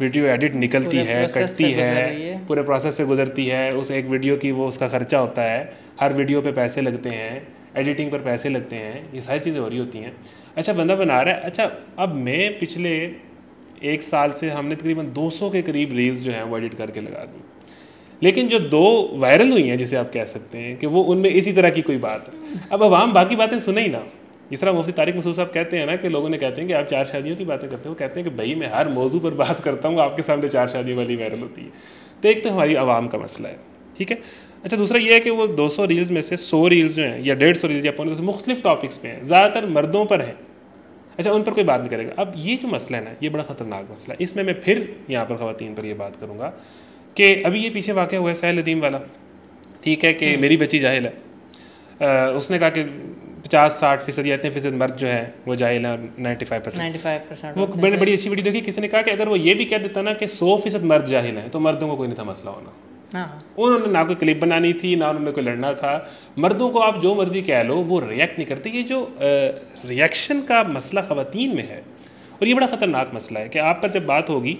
[SPEAKER 2] वीडियो एडिट निकलती है, कटती है, पूरे प्रोसेस से गुजरती है। उस एक वीडियो की वो उसका ख़र्चा होता है, हर वीडियो पे पैसे लगते हैं, एडिटिंग पर पैसे लगते हैं, ये सारी चीज़ें हो रही होती हैं। अच्छा, बंदा बना रहा है। अच्छा, अब मैं पिछले 1 साल से हमने तकरीबन 200 के करीब रील्स जो हैं वो एडिट करके लगा दी। लेकिन जो 2 वायरल हुई हैं, जिसे आप कह सकते हैं कि वो उनमें इसी तरह की कोई बात है। अब आवाम बाकी बातें सुने ही ना। जिस तरह मुफ्ती तारिक मसूद साहब कहते हैं ना कि लोगों ने कहते हैं कि आप 4 शादियों की बातें करते हो, कहते हैं कि भाई मैं हर मौजू पर बात करता हूँ, आपके सामने 4 शादियों वाली वायरल होती है। तो एक तो हमारी आवाम का मसला है, ठीक है। अच्छा, दूसरा ये है कि वो 200 रील्स में से 100 रील्स जो हैं या 150 रील्स या 500 मुख्तलिफ टॉपिक्स पे हैं, ज़्यादातर मर्दों पर हैं। अच्छा, उन पर कोई बात नहीं करेगा। अब ये जो मसला है ना, ये बड़ा ख़तरनाक मसला है। इसमें मैं फिर यहाँ पर ख़वातीन पर यह बात करूँगा कि अभी ये पीछे वाक़या हुआ है सहल नदीम वाला, ठीक है, कि मेरी बच्ची जाहिल है। उसने कहा कि 50-60% या इतने फ़ीसद मर्द जो है वो जाहिल है, 95%। वो बड़ी अच्छी वीडियो देखी, किसी ने कहा कि अगर वो ये भी कह देता ना कि 100% मर्द जाहिल हैं तो मर्दों को कोई नहीं था मसला होना। उन्होंने ना कोई क्लिप बनानी थी, ना उन्होंने कोई लड़ना था। मर्दों को आप जो मर्जी कह लो, वो रिएक्ट नहीं करते। ये जो रिएक्शन का मसला ख़वातीन में है, और ये बड़ा ख़तरनाक मसला है कि आप पर जब बात होगी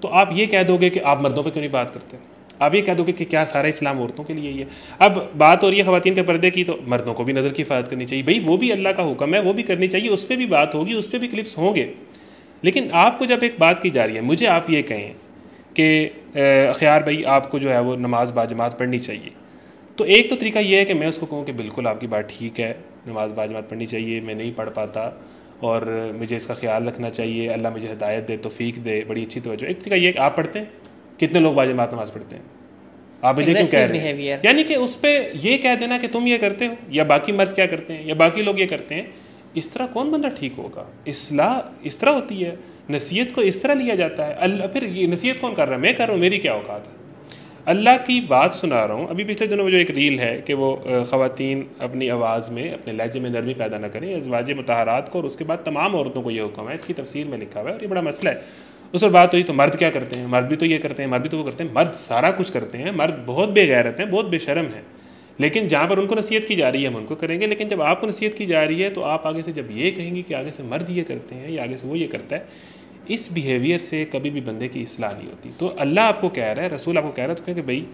[SPEAKER 2] तो आप ये कह दोगे कि आप मर्दों पे क्यों नहीं बात करते, आप ये कह दोगे कि क्या सारा इस्लाम औरतों के लिए ही है। अब बात हो रही है ख़वातीन के पर्दे की, तो मर्दों को भी नज़र की हिफाजत करनी चाहिए। भाई वो भी अल्लाह का हुक्म है, वो भी करनी चाहिए, उस पर भी बात होगी, उस पर भी क्लिप्स होंगे। लेकिन आपको जब एक बात की जा रही है, मुझे आप ये कहें कि ख़यार भाई आपको जो है वो नमाज बाजमात पढ़नी चाहिए, तो एक तो तरीका ये है कि मैं उसको कहूँ कि बिल्कुल आपकी बात ठीक है, नमाज बाजमात पढ़नी चाहिए, मैं नहीं पढ़ पाता और मुझे इसका ख्याल रखना चाहिए, अल्लाह मुझे हिदायत दे, तौफीक दे, बड़ी अच्छी तवज्जो। एक तरीका ये कि आप पढ़ते हैं, कितने लोग बाजमात नमाज पढ़ते हैं, आप मुझे क्यों कह रहे हैं? यानी कि उस पर यह कह देना कि तुम ये करते हो या बाकी मर्द क्या करते हैं या बाकी लोग ये करते हैं, इस तरह कौन बंदा ठीक होगा? इस्लाह इस तरह होती है, नसीहत को इस तरह लिया जाता है। अल्लाह, फिर ये नसीहत कौन कर रहा है? मैं कर रहा हूँ, मेरी क्या औकात है? अल्लाह की बात सुना रहा हूँ। अभी पिछले दिनों में जो एक रील है कि वो ख़वातीन अपनी आवाज़ में, अपने लहजे में नरमी पैदा न करें अज़वाज मुतहरात को, और उसके बाद तमाम औरतों को ये हुक्म है। इसकी तफसीर में लिखा हुआ है और ये बड़ा मसला है। उस पर बात हुई तो मर्द क्या करते हैं, मर्द भी तो ये करते हैं, मर्द भी तो वो करते हैं। मर्द सारा कुछ करते हैं, मर्द बहुत बेगैरत हैं, बहुत बेशरम हैं। लेकिन जहाँ पर उनको नसीहत की जा रही है हम उनको करेंगे, लेकिन जब आपको नसीहत की जा रही है तो आप आगे से जब ये कहेंगे कि आगे से मर्द ये करते हैं या आगे से वो ये करता है, इस बिहेवियर से कभी भी बंदे की इस्लाह नहीं होती। तो अल्लाह आपको कह रहा है, रसूल आपको कह रहा है, तो कहें कि भाई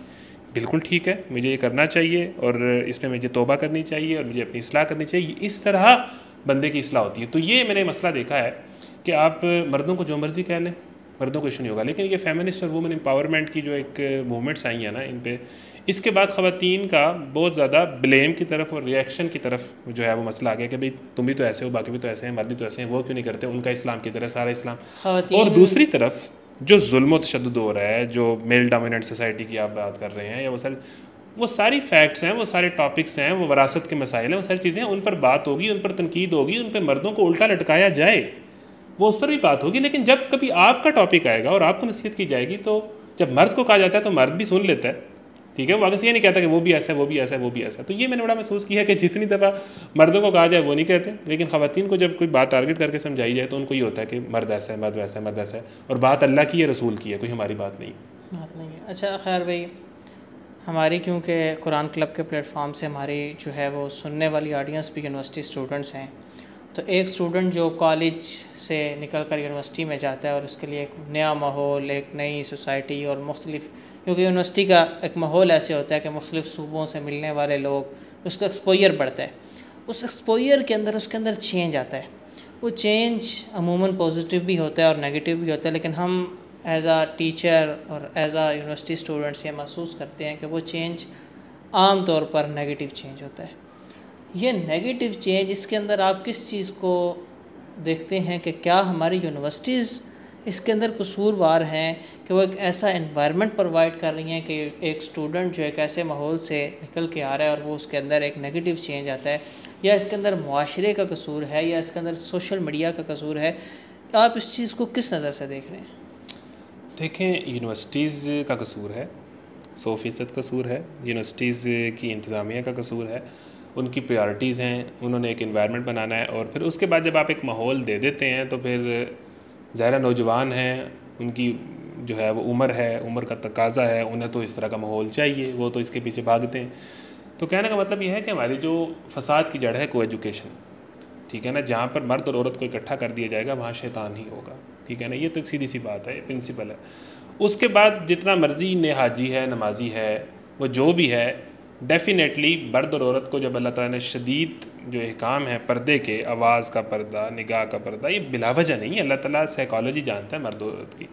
[SPEAKER 2] बिल्कुल ठीक है, मुझे ये करना चाहिए और इसमें मुझे तौबा करनी चाहिए और मुझे अपनी इस्लाह करनी चाहिए। इस तरह बंदे की इस्लाह होती है। तो ये मैंने मसला देखा है कि आप मर्दों को जो मर्ज़ी कह लें, मर्दों को इशू नहीं होगा। लेकिन ये फेमिनिस्ट और वुमेन एम्पावरमेंट की जो एक मूवमेंट्स आई हैं ना, इन पे इसके बाद ख़वातीन का बहुत ज़्यादा ब्लेम की तरफ और रिएक्शन की तरफ जो है वो मसला आ गया कि भाई तुम भी तो ऐसे हो, बाकी भी तो ऐसे हैं, मर्द भी तो ऐसे हैं, वो क्यों नहीं करते, उनका इस्लाम की तरह सारा इस्लाम। और दूसरी तरफ जो जुल्म व तशद्दुद हो रहा है, जो मेल डोमिनेंट सोसाइटी की आप बात कर रहे हैं, या वो सारी फैक्ट्स हैं, वो सारे टॉपिक्स हैं, वो वरासत के मसाइल हैं, वो सारी चीज़ें, उन पर बात होगी, उन पर तनकीद होगी, उन पर मर्दों को उल्टा लटकाया जाए, वो उस पर भी बात होगी। लेकिन जब कभी आपका टॉपिक आएगा और आपको नसीहत की जाएगी, तो जब मर्द को कहा जाता है तो मर्द भी सुन लेता है, ठीक है। वो आगे से ये नहीं कहता कि वो भी ऐसा है, वो भी ऐसा है, वो भी ऐसा है। तो ये मैंने बड़ा महसूस किया कि जितनी दफ़ा मर्दों को कहा जाए वो नहीं कहते, लेकिन ख़वातीन को जब कोई बात टारगेट करके समझाई जाए तो उनको ये होता है कि मर्द ऐसा है, मर्द वैसा है, मर्द ऐसा है, और बात अल्लाह की है, रसूल की है, कोई हमारी बात नहीं
[SPEAKER 1] है। अच्छा खैर भाई, हमारी क्योंकि कुरान क्लब के प्लेटफॉर्म से हमारी जो है वो सुनने वाली ऑडियंस भी यूनिवर्सिटी स्टूडेंट्स हैं, तो एक स्टूडेंट जो कॉलेज से निकल कर यूनिवर्सिटी में जाता है और उसके लिए एक नया माहौल, एक नई सोसाइटी और मुख्तलिफ, क्योंकि यूनिवर्सिटी का एक माहौल ऐसे होता है कि मुख्तलिफ सूबों से मिलने वाले लोग, उसका एक्सपोजर बढ़ता है। उस एक्सपोजर के अंदर उसके अंदर चेंज आता है। वो चेंज अमूमन पॉजिटिव भी होता है और नेगेटिव भी होता है, लेकिन हम एज आ टीचर और एज आ यूनिवर्सिटी स्टूडेंट्स ये महसूस करते हैं कि वो चेंज आम तौर पर नेगेटिव चेंज होता है। ये नेगेटिव चेंज, इसके अंदर आप किस चीज़ को देखते हैं कि क्या हमारी यूनिवर्सिटीज़ इसके अंदर कसूरवार हैं कि वो एक ऐसा एनवायरनमेंट प्रोवाइड कर रही हैं कि एक स्टूडेंट जो एक ऐसे माहौल से निकल के आ रहा है और वो उसके अंदर एक नेगेटिव चेंज आता है, या इसके अंदर मुआशरे का कसूर है, या इसके अंदर सोशल मीडिया का कसूर है? आप इस चीज़ को किस नज़र से देख रहे हैं?
[SPEAKER 2] देखें, यूनिवर्सिटीज़ का कसूर है, 100% कसूर है। यूनिवर्सिटीज़ की इंतज़ामिया का कसूर है, उनकी प्रायोरिटीज़ हैं, उन्होंने एक इन्वायरमेंट बनाना है और फिर उसके बाद जब आप एक माहौल दे देते हैं तो फिर ज़ाहिर नौजवान हैं, उनकी जो है वो उम्र है, उम्र का तकाजा है, उन्हें तो इस तरह का माहौल चाहिए, वो तो इसके पीछे भागते हैं। तो कहने का मतलब यह है कि हमारी जो फसाद की जड़ है को एजुकेशन, ठीक है ना, जहाँ पर मर्द और औरत को इकट्ठा कर दिया जाएगा वहाँ शैतान ही होगा, ठीक है ना, ये तो एक सीधी सी बात है, प्रिंसिपल है। उसके बाद जितना मर्जी नेहाजी है, नमाजी है, वो जो भी है, डेफिनेटली मर्द और औरत को जब अल्लाह ताला ने शदीद जो अहकाम है पर्दे के, आवाज़ का पर्दा, निगाह का पर्दा, ये बिलावजह नहीं है, अल्लाह ताला साइकोलॉजी जानता है मर्द और औरत की।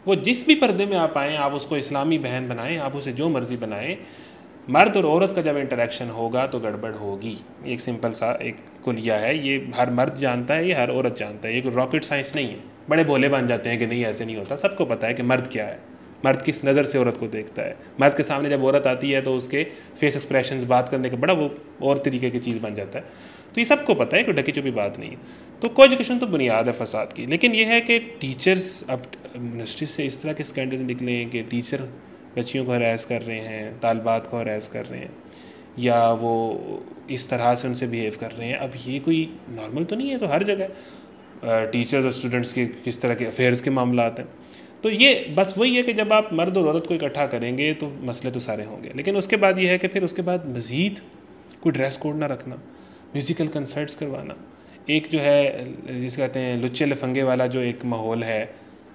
[SPEAKER 2] वो जिस भी पर्दे में आप आएँ, आप उसको इस्लामी बहन बनाएं, आप उसे जो मर्ज़ी बनाएं, मर्द और औरत का जब इंटरेक्शन होगा तो गड़बड़ होगी। एक सिंपल सा एक कुलिया है, ये हर मर्द जानता है, ये हर औरत जानता है, ये कोई रॉकेट साइंस नहीं है। बड़े भोले बन जाते हैं कि नहीं ऐसे नहीं होता, सबको पता है कि मर्द क्या है, मर्द किस नज़र से औरत को देखता है। मर्द के सामने जब औरत आती है तो उसके फेस एक्सप्रेशंस, बात करने का बड़ा वो और तरीके की चीज़ बन जाता है। तो ये सबको पता है, कोई ढकी छुपी बात नहीं है। तो को एजुकेशन तो बुनियाद है फसाद की। लेकिन यह है कि टीचर्स, अब यूनिवर्सिटी से इस तरह के स्कैंडल्स निकले हैं कि टीचर बच्चियों को हरास कर रहे हैं, तालबात को हरास कर रहे हैं, या वो इस तरह से उनसे बिहेव कर रहे हैं। अब ये कोई नॉर्मल तो नहीं है, तो हर जगह टीचर्स और स्टूडेंट्स के किस तरह के अफेयर्स के मामला आते हैं। तो ये बस वही है कि जब आप मर्द और औरत को इकट्ठा करेंगे तो मसले तो सारे होंगे। लेकिन उसके बाद ये है कि फिर उसके बाद मज़ीद कोई ड्रेस कोड ना रखना, म्यूज़िकल कंसर्ट्स करवाना, एक जो है जिसे कहते हैं लुच्चे लफंगे वाला जो एक माहौल है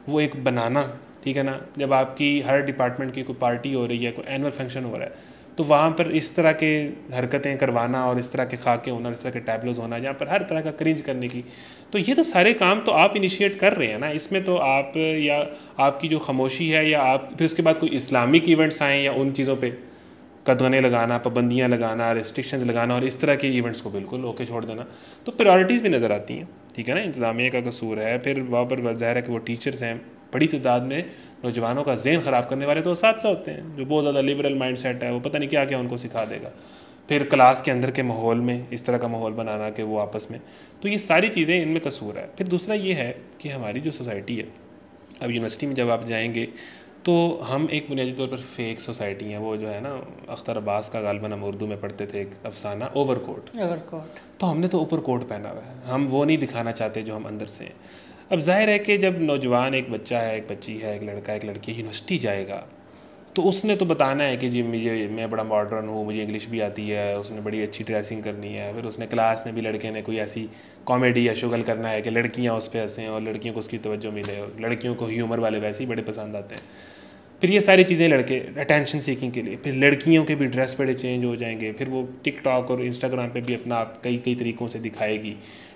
[SPEAKER 2] वो एक बनाना, ठीक है ना। जब आपकी हर डिपार्टमेंट की कोई पार्टी हो रही है, कोई एनुअल फंक्शन हो रहा है, तो वहाँ पर इस तरह के हरकतें करवाना और इस तरह के खाके होना, इस तरह के टैबलोज होना, जहाँ पर हर तरह का क्रिंज करने की, तो ये तो सारे काम तो आप इनिशिएट कर रहे हैं ना। इसमें तो आप या आपकी जो खामोशी है, या आप फिर उसके बाद कोई इस्लामिक इवेंट्स आएँ या उन चीज़ों पर कदगने लगाना, पाबंदियाँ लगाना, रिस्ट्रिक्शंस लगाना और इस तरह के इवेंट्स को बिल्कुल ओके छोड़ देना, तो प्रायोरिटीज़ भी नज़र आती हैं, ठीक है ना। इंतज़ामिया का कसूर है, फिर वहाँ पर ज़ाहिर है कि वो टीचर्स हैं, बड़ी तादाद में नौजवानों का ज़हन ख़राब करने वाले तो साथ होते हैं, जो बहुत ज़्यादा लिबरल माइंड सेट है, वो पता नहीं क्या क्या उनको सिखा देगा। फिर क्लास के अंदर के माहौल में इस तरह का माहौल बनाना कि वो आपस में, तो ये सारी चीज़ें इनमें कसूर है। फिर दूसरा ये है कि हमारी जो सोसाइटी है, अब यूनिवर्सिटी में जब आप जाएंगे तो हम एक बुनियादी तौर पर फेक सोसाइटी है। वो जो है ना, अख्तर अब्बास का गालिबन हम उर्दू में पढ़ते थे एक अफसाना, ओवरकोट। तो हमने तो ऊपर कोट पहना हुआ है, हम वो नहीं दिखाना चाहते जो हम अंदर से हैं। अब जाहिर है कि जब नौजवान, एक बच्चा है, एक बच्ची है, एक लड़का एक लड़की यूनिवर्सिटी जाएगा, तो उसने तो बताना है कि जी मैं बड़ा मॉडर्न हूँ, मुझे इंग्लिश भी आती है, उसने बड़ी अच्छी ड्रेसिंग करनी है। फिर उसने क्लास में भी लड़के ने कोई ऐसी कॉमेडी या शुगल करना है कि लड़कियाँ उस पर हंसें और लड़कियों को उसकी तवज्जो मिले, और लड़कियों को ह्यूमर वाले वैसे ही बड़े पसंद आते हैं। फिर ये सारी चीज़ें लड़के अटेंशन सीकिंग के लिए, फिर लड़कियों के भी ड्रेस बड़े चेंज हो जाएंगे। फिर वो टिकटॉक और इंस्टाग्राम पे भी अपना आप कई कई तरीक़ों से दिखाएगी,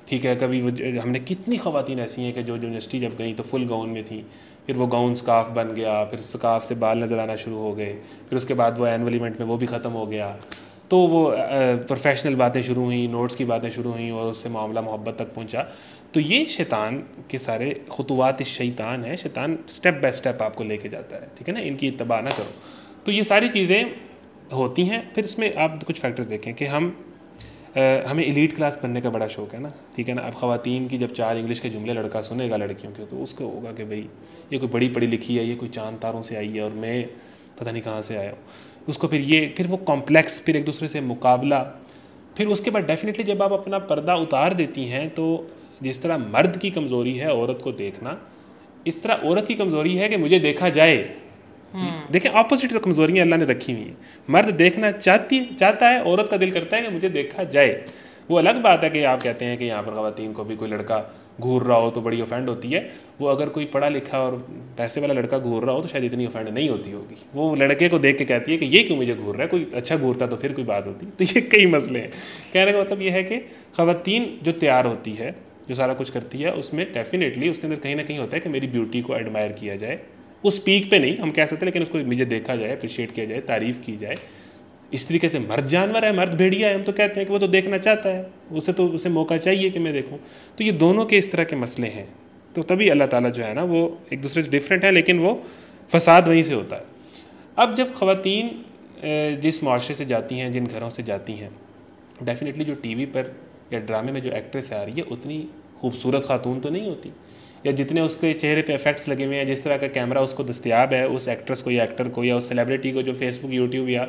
[SPEAKER 2] ठीक है। कभी वो हमने कितनी ख़वातीन ऐसी हैं कि जो यूनिवर्सिटी जब गई तो फुल गाउन में थी, फिर वो गाउन स्काफ बन गया, फिर स्काफ से बाल नज़र आना शुरू हो गए, फिर उसके बाद वो एनुअल इवेंट में वो भी ख़त्म हो गया। तो वो प्रोफेशनल बातें शुरू हुई, नोट्स की बातें शुरू हुई और उससे मामला मोहब्बत तक पहुंचा। तो ये शैतान के सारे खुतवात शैतान है, शैतान स्टेप बाय स्टेप आपको लेके जाता है, ठीक है ना। इनकी इत्तबा ना करो। तो ये सारी चीज़ें होती हैं। फिर इसमें आप कुछ फैक्टर्स देखें कि हमें एलीट क्लास बनने का बड़ा शौक़ है ना, ठीक है ना। अब ख़वातीन की जब 4 इंग्लिश के जुमले लड़का सुनेगा लड़कियों के, तो उसको होगा कि भाई ये कोई बड़ी पढ़ी लिखी है, ये कोई चांद तारों से आई है और मैं पता नहीं कहाँ से आया हूँ। उसको फिर वो कॉम्प्लेक्स, फिर एक दूसरे से मुकाबला। फिर उसके बाद डेफिनेटली जब आप अपना पर्दा उतार देती हैं, तो जिस तरह मर्द की कमज़ोरी है औरत को देखना, इस तरह औरत की कमज़ोरी है कि मुझे देखा जाए। देखें, ऑपोजिट कमज़ोरियाँ अल्लाह ने रखी हुई हैं। मर्द देखना चाहता है, औरत का दिल करता है कि मुझे देखा जाए। वो अलग बात है कि आप कहते हैं कि यहाँ पर ख़वातीन को भी कोई लड़का घूर रहा हो तो बड़ी ऑफेंड होती है। वो अगर कोई पढ़ा लिखा और पैसे वाला लड़का घूर रहा हो तो शायद इतनी ऑफेंड नहीं होती होगी। वो लड़के को देख के कहती है कि ये क्यों मुझे घूर रहा है, कोई अच्छा घूरता तो फिर कोई बात होती। तो ये कई मसले हैं। कहने का मतलब ये है कि ख़वातीन जो तैयार होती है, जो सारा कुछ करती है, उसमें डेफिनेटली उसके अंदर कहीं ना कहीं होता है कि मेरी ब्यूटी को एडमायर किया जाए। उस पीक पे नहीं हम कह सकते, लेकिन उसको मुझे देखा जाए, अप्रिशिएट किया जाए, तारीफ़ की जाए। इस तरीके से मर्द जानवर है, मर्द भेड़िया है, हम तो कहते हैं कि वो तो देखना चाहता है, उसे मौका चाहिए कि मैं देखूं। तो ये दोनों के इस तरह के मसले हैं, तो तभी अल्लाह ताला जो है ना वो एक दूसरे से डिफरेंट है, लेकिन वो फसाद वहीं से होता है। अब जब ख़वातीन जिस माशरे से जाती हैं, जिन घरों से जाती हैं, डेफिनेटली जो टीवी पर या ड्रामे में जो एक्ट्रेस आ रही है उतनी खूबसूरत खातून तो नहीं होती, या जितने उसके चेहरे पे इफेक्ट्स लगे हुए हैं, जिस तरह का कैमरा उसको दस्तियाब है उस एक्ट्रेस को या एक्टर को या उस सेलिब्रिटी को जो फेसबुक, यूट्यूब या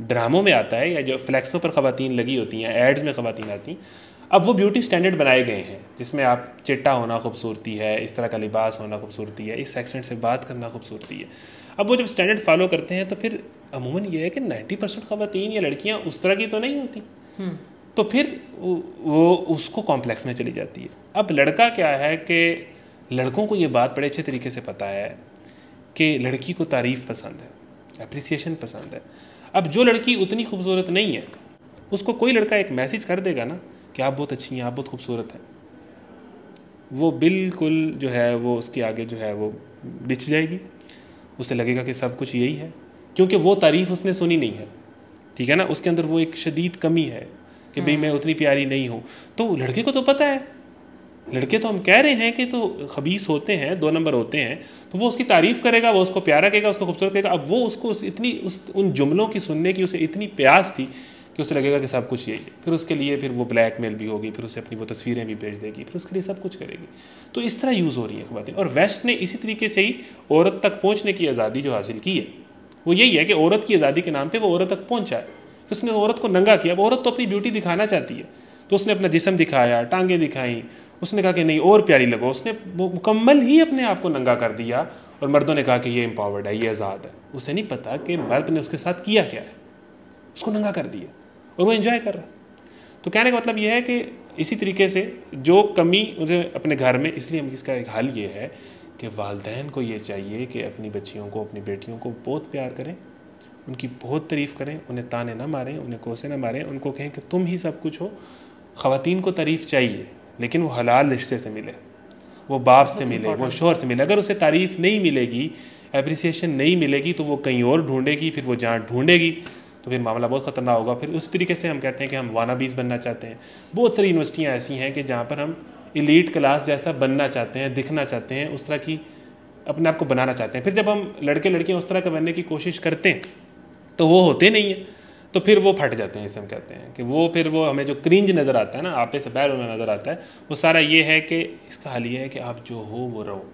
[SPEAKER 2] ड्रामों में आता है, या जो फ्लैक्सों पर ख़वातीन लगी होती हैं, एड्स में ख़वातीन आती हैं, अब वो ब्यूटी स्टैंडर्ड बनाए गए हैं जिसमें आप चिट्टा होना खूबसूरती है, इस तरह का लिबास होना खूबसूरती है, इस एक्सेंट से बात करना खूबसूरती है। अब वो जब स्टैंडर्ड फॉलो करते हैं तो फिर अमूमन ये है कि 90% ख़वातीन या लड़कियाँ उस तरह की तो नहीं होती, तो फिर वो उसको कॉम्प्लेक्स में चली जाती है। अब लड़का क्या है कि लड़कों को ये बात बड़े अच्छे तरीके से पता है कि लड़की को तारीफ़ पसंद है, अप्रिसिएशन पसंद है। अब जो लड़की उतनी खूबसूरत नहीं है उसको कोई लड़का एक मैसेज कर देगा ना कि आप बहुत अच्छी हैं, आप बहुत खूबसूरत हैं, वो बिल्कुल जो है वो उसके आगे जो है वो बिछ जाएगी, उसे लगेगा कि सब कुछ यही है, क्योंकि वो तारीफ़ उसने सुनी नहीं है, ठीक है ना, उसके अंदर वो एक शदीद कमी है कि भाई मैं उतनी प्यारी नहीं हूँ। तो लड़के को तो पता है, लड़के तो हम कह रहे हैं कि तो खबीस होते हैं, 2 नंबर होते हैं, तो वो उसकी तारीफ़ करेगा, वो उसको प्यारा कहेगा, उसको खूबसूरत कहेगा। अब वो उसको उन जुमलों की सुनने की उसे इतनी प्यास थी कि उसे लगेगा कि सब कुछ यही है। फिर उसके लिए फिर वो ब्लैकमेल भी होगी, फिर उसे अपनी वो तस्वीरें भी भेज देगी, फिर उसके लिए सब कुछ करेगी। तो इस तरह यूज़ हो रही है ख़वातीन, और वेस्ट ने इसी तरीके से ही औरत तक पहुँचने की आज़ादी जो हासिल की है वो यही है कि औरत की आज़ादी के नाम पर वो औरत तक पहुँचा है, उसने औरत को नंगा किया। अब औरत तो अपनी ब्यूटी दिखाना चाहती है, तो उसने अपना जिस्म दिखाया, टांगें दिखाई, उसने कहा कि नहीं और प्यारी लगो, उसने मुकम्मल ही अपने आप को नंगा कर दिया, और मर्दों ने कहा कि ये एम्पावर्ड है, ये आज़ाद है। उसे नहीं पता कि मर्द ने उसके साथ किया क्या है, उसको नंगा कर दिया और वो एंजॉय कर रहा। तो कहने का मतलब ये है कि इसी तरीके से जो कमी मुझे अपने घर में, इसलिए हम इसका एक हल ये है कि वालिदैन को ये चाहिए कि अपनी बच्चियों को, अपनी बेटियों को बहुत प्यार करें, उनकी बहुत तारीफ़ करें, उन्हें ताने ना मारें, उन्हें कोसे ना मारें, उनको कहें कि तुम ही सब कुछ हो। ख़वातीन को तारीफ़ चाहिए, लेकिन वो हलाल रिश्ते से मिले, वो बाप से मिले, वो शोहर से मिले। अगर उसे तारीफ़ नहीं मिलेगी, एप्रिसिएशन नहीं मिलेगी, तो वो कहीं और ढूंढेगी, फिर वो जहाँ ढूंढेगी तो फिर मामला बहुत ख़तरनाक होगा। फिर उस तरीके से हम कहते हैं कि हम वानाबीज बनना चाहते हैं। बहुत सारी यूनिवर्सिटियाँ ऐसी हैं कि जहाँ पर हम एलीट क्लास जैसा बनना चाहते हैं, दिखना चाहते हैं, उस तरह की अपने आप को बनाना चाहते हैं। फिर जब हम लड़के लड़कियाँ उस तरह का बनने की कोशिश करते हैं तो वो होते नहीं हैं, तो फिर वो फट जाते हैं। इसे हम कहते हैं कि वो फिर वो हमें जो क्रिंज नज़र आता है ना, आपे से बाहर होना नज़र आता है, वो सारा ये है कि इसका हल ये है कि आप जो हो वो रहो।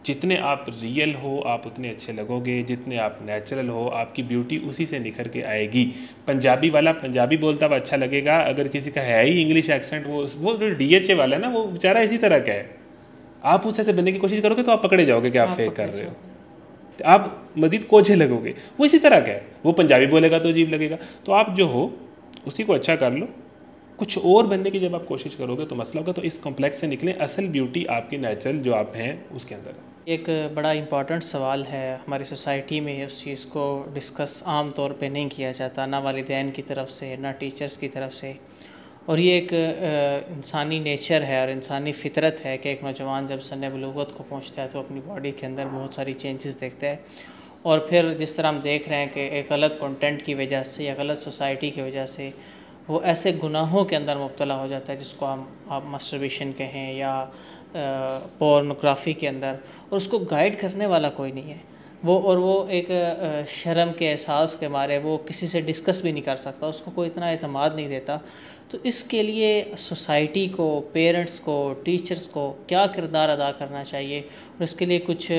[SPEAKER 2] जितने आप रियल हो आप उतने अच्छे लगोगे, जितने आप नेचुरल हो आपकी ब्यूटी उसी से निखर के आएगी। पंजाबी वाला पंजाबी बोलता हुआ अच्छा लगेगा, अगर किसी का है ही इंग्लिश एक्सेंट, वो जो DHA वाला है ना, वो बेचारा इसी तरह का है। आप उस से बनने की कोशिश करोगे तो आप पकड़े जाओगे कि आप फेक कर रहे हो, आप मज़ीद कोझे लगोगे। वो इसी तरह का है, वो पंजाबी बोलेगा तो अजीब लगेगा। तो आप जो हो उसी को अच्छा कर लो, कुछ और बनने की जब आप कोशिश करोगे तो मसला होगा। तो इस कॉम्प्लेक्स से निकलें, असल ब्यूटी आपकी नेचुरल जो आप हैं उसके अंदर है।
[SPEAKER 1] एक बड़ा इम्पॉर्टेंट सवाल है हमारी सोसाइटी में, उस चीज़ को डिस्कस आम तौर पे नहीं किया जाता, ना वालिदैन की तरफ से ना टीचर्स की तरफ से। और ये एक इंसानी नेचर है और इंसानी फ़ितरत है कि एक नौजवान जब सन्न बलूगत को पहुंचता है तो अपनी बॉडी के अंदर बहुत सारी चेंजेस देखता है, और फिर जिस तरह हम देख रहे हैं कि एक गलत कंटेंट की वजह से या गलत सोसाइटी की वजह से वो ऐसे गुनाहों के अंदर मुब्तला हो जाता है जिसको आप मस्टरबेशन कहें या पोर्नोग्राफी के अंदर, और उसको गाइड करने वाला कोई नहीं है। वो एक शर्म के एहसास के मारे वो किसी से डिस्कस भी नहीं कर सकता, उसको कोई इतना एतमाद नहीं देता। तो इसके लिए सोसाइटी को, पेरेंट्स को, टीचर्स को क्या किरदार अदा करना चाहिए, और इसके लिए कुछ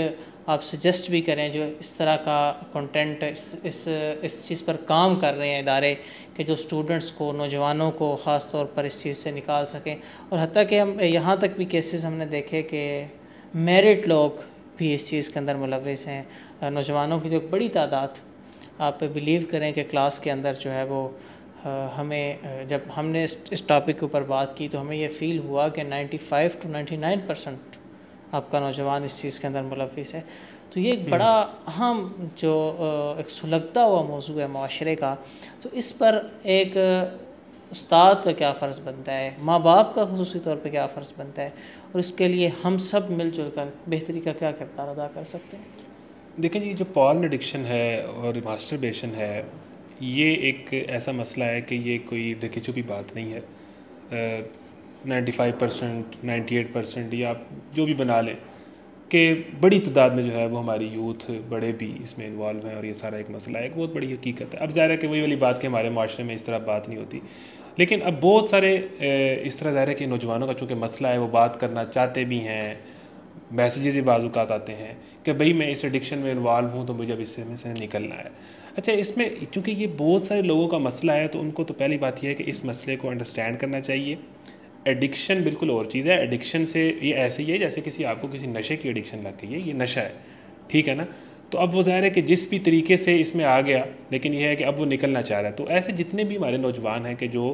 [SPEAKER 1] आप सजेस्ट भी करें जो इस तरह का कंटेंट इस चीज़ पर काम कर रहे हैं इदारे, कि जो स्टूडेंट्स को, नौजवानों को ख़ास तौर पर इस चीज़ से निकाल सकें। और हत्ता कि हम यहाँ तक भी केसेस हमने देखे कि मैरिड लोग भी इस चीज़ के अंदर मुलव्वस हैं। नौजवानों की जो एक बड़ी तादाद, आप बिलीव करें कि क्लास के अंदर जो है वो हमें जब हमने इस टॉपिक के ऊपर बात की तो हमें ये फ़ील हुआ कि 95 to 99% आपका नौजवान इस चीज़ के अंदर मुलव्वस है। तो ये एक बड़ा अहम जो एक सुलगता हुआ मौजू है माशरे का। तो इस पर एक उस्ताद का क्या फ़र्ज़ बनता है, माँ बाप का ख़ुसूसी तौर पे क्या फ़र्ज़ बनता है, और इसके लिए हम सब मिलजुल कर बेहतरी का क्या किरदार अदा कर सकते हैं?
[SPEAKER 2] देखें जी, जो पॉर्न एडिक्शन है और मास्टरबेशन है, ये एक ऐसा मसला है कि ये कोई ढकी छुपी बात नहीं है। 95%, 98% या आप जो भी बना लें कि बड़ी तादाद में जो है वो हमारी यूथ बड़े भी इसमें इन्वॉल्व हैं और ये सारा एक मसला है, एक बहुत बड़ी हकीकत है। अब ज़ाहिर है कि वही वाली बात कि हमारे माशरे में इस तरह बात नहीं होती, लेकिन अब बहुत सारे इस तरह ज़ाहिर है कि नौजवानों का चूँकि मसला है वो बात करना चाहते भी हैं, मैसेजेस भी बाज़ आते हैं कि भाई मैं इस एडिक्शन में इन्वॉल्व हूँ तो मुझे अब इससे में से निकलना है। अच्छा, इसमें चूँकि ये बहुत सारे लोगों का मसला है तो उनको तो पहली बात यह है कि इस मसले को अंडरस्टैंड करना चाहिए। एडिक्शन बिल्कुल और चीज़ है। एडिक्शन से ये ऐसे ही है जैसे आपको किसी नशे की एडिक्शन लग गई है, ये नशा है, ठीक है ना। तो अब वो ज़ाहिर है कि जिस भी तरीके से इसमें आ गया, लेकिन यह है कि अब वो निकलना चाह रहा है। तो ऐसे जितने भी हमारे नौजवान हैं कि जो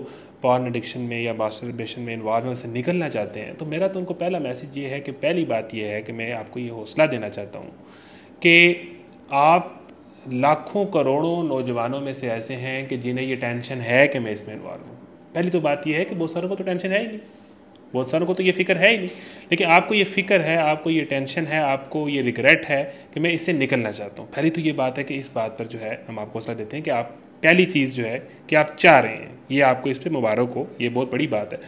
[SPEAKER 2] पॉर्न एडिक्शन में या मास्टरबेशन में इन्वॉल्व हैं, उससे निकलना चाहते हैं, तो मेरा तो उनको पहला मैसेज ये है कि पहली बात ये है कि मैं आपको ये हौसला देना चाहता हूँ कि आप लाखों करोड़ों नौजवानों में से ऐसे हैं कि जिन्हें ये टेंशन है कि मैं इसमें इन्वॉल्व हूँ। पहली तो बात यह है कि बहुत सारों को तो टेंशन है ही नहीं, बहुत सारों को तो ये फ़िक्र है ही नहीं, लेकिन आपको ये फ़िक्र है, आपको ये टेंशन है, आपको ये रिग्रेट है कि मैं इससे निकलना चाहता हूँ। पहली तो ये बात है कि इस बात पर जो है हम आपको हौसला देते हैं कि आप पहली चीज़ जो है कि आप चाह रहे हैं, ये आपको इस पर मुबारक हो, ये बहुत बड़ी बात है।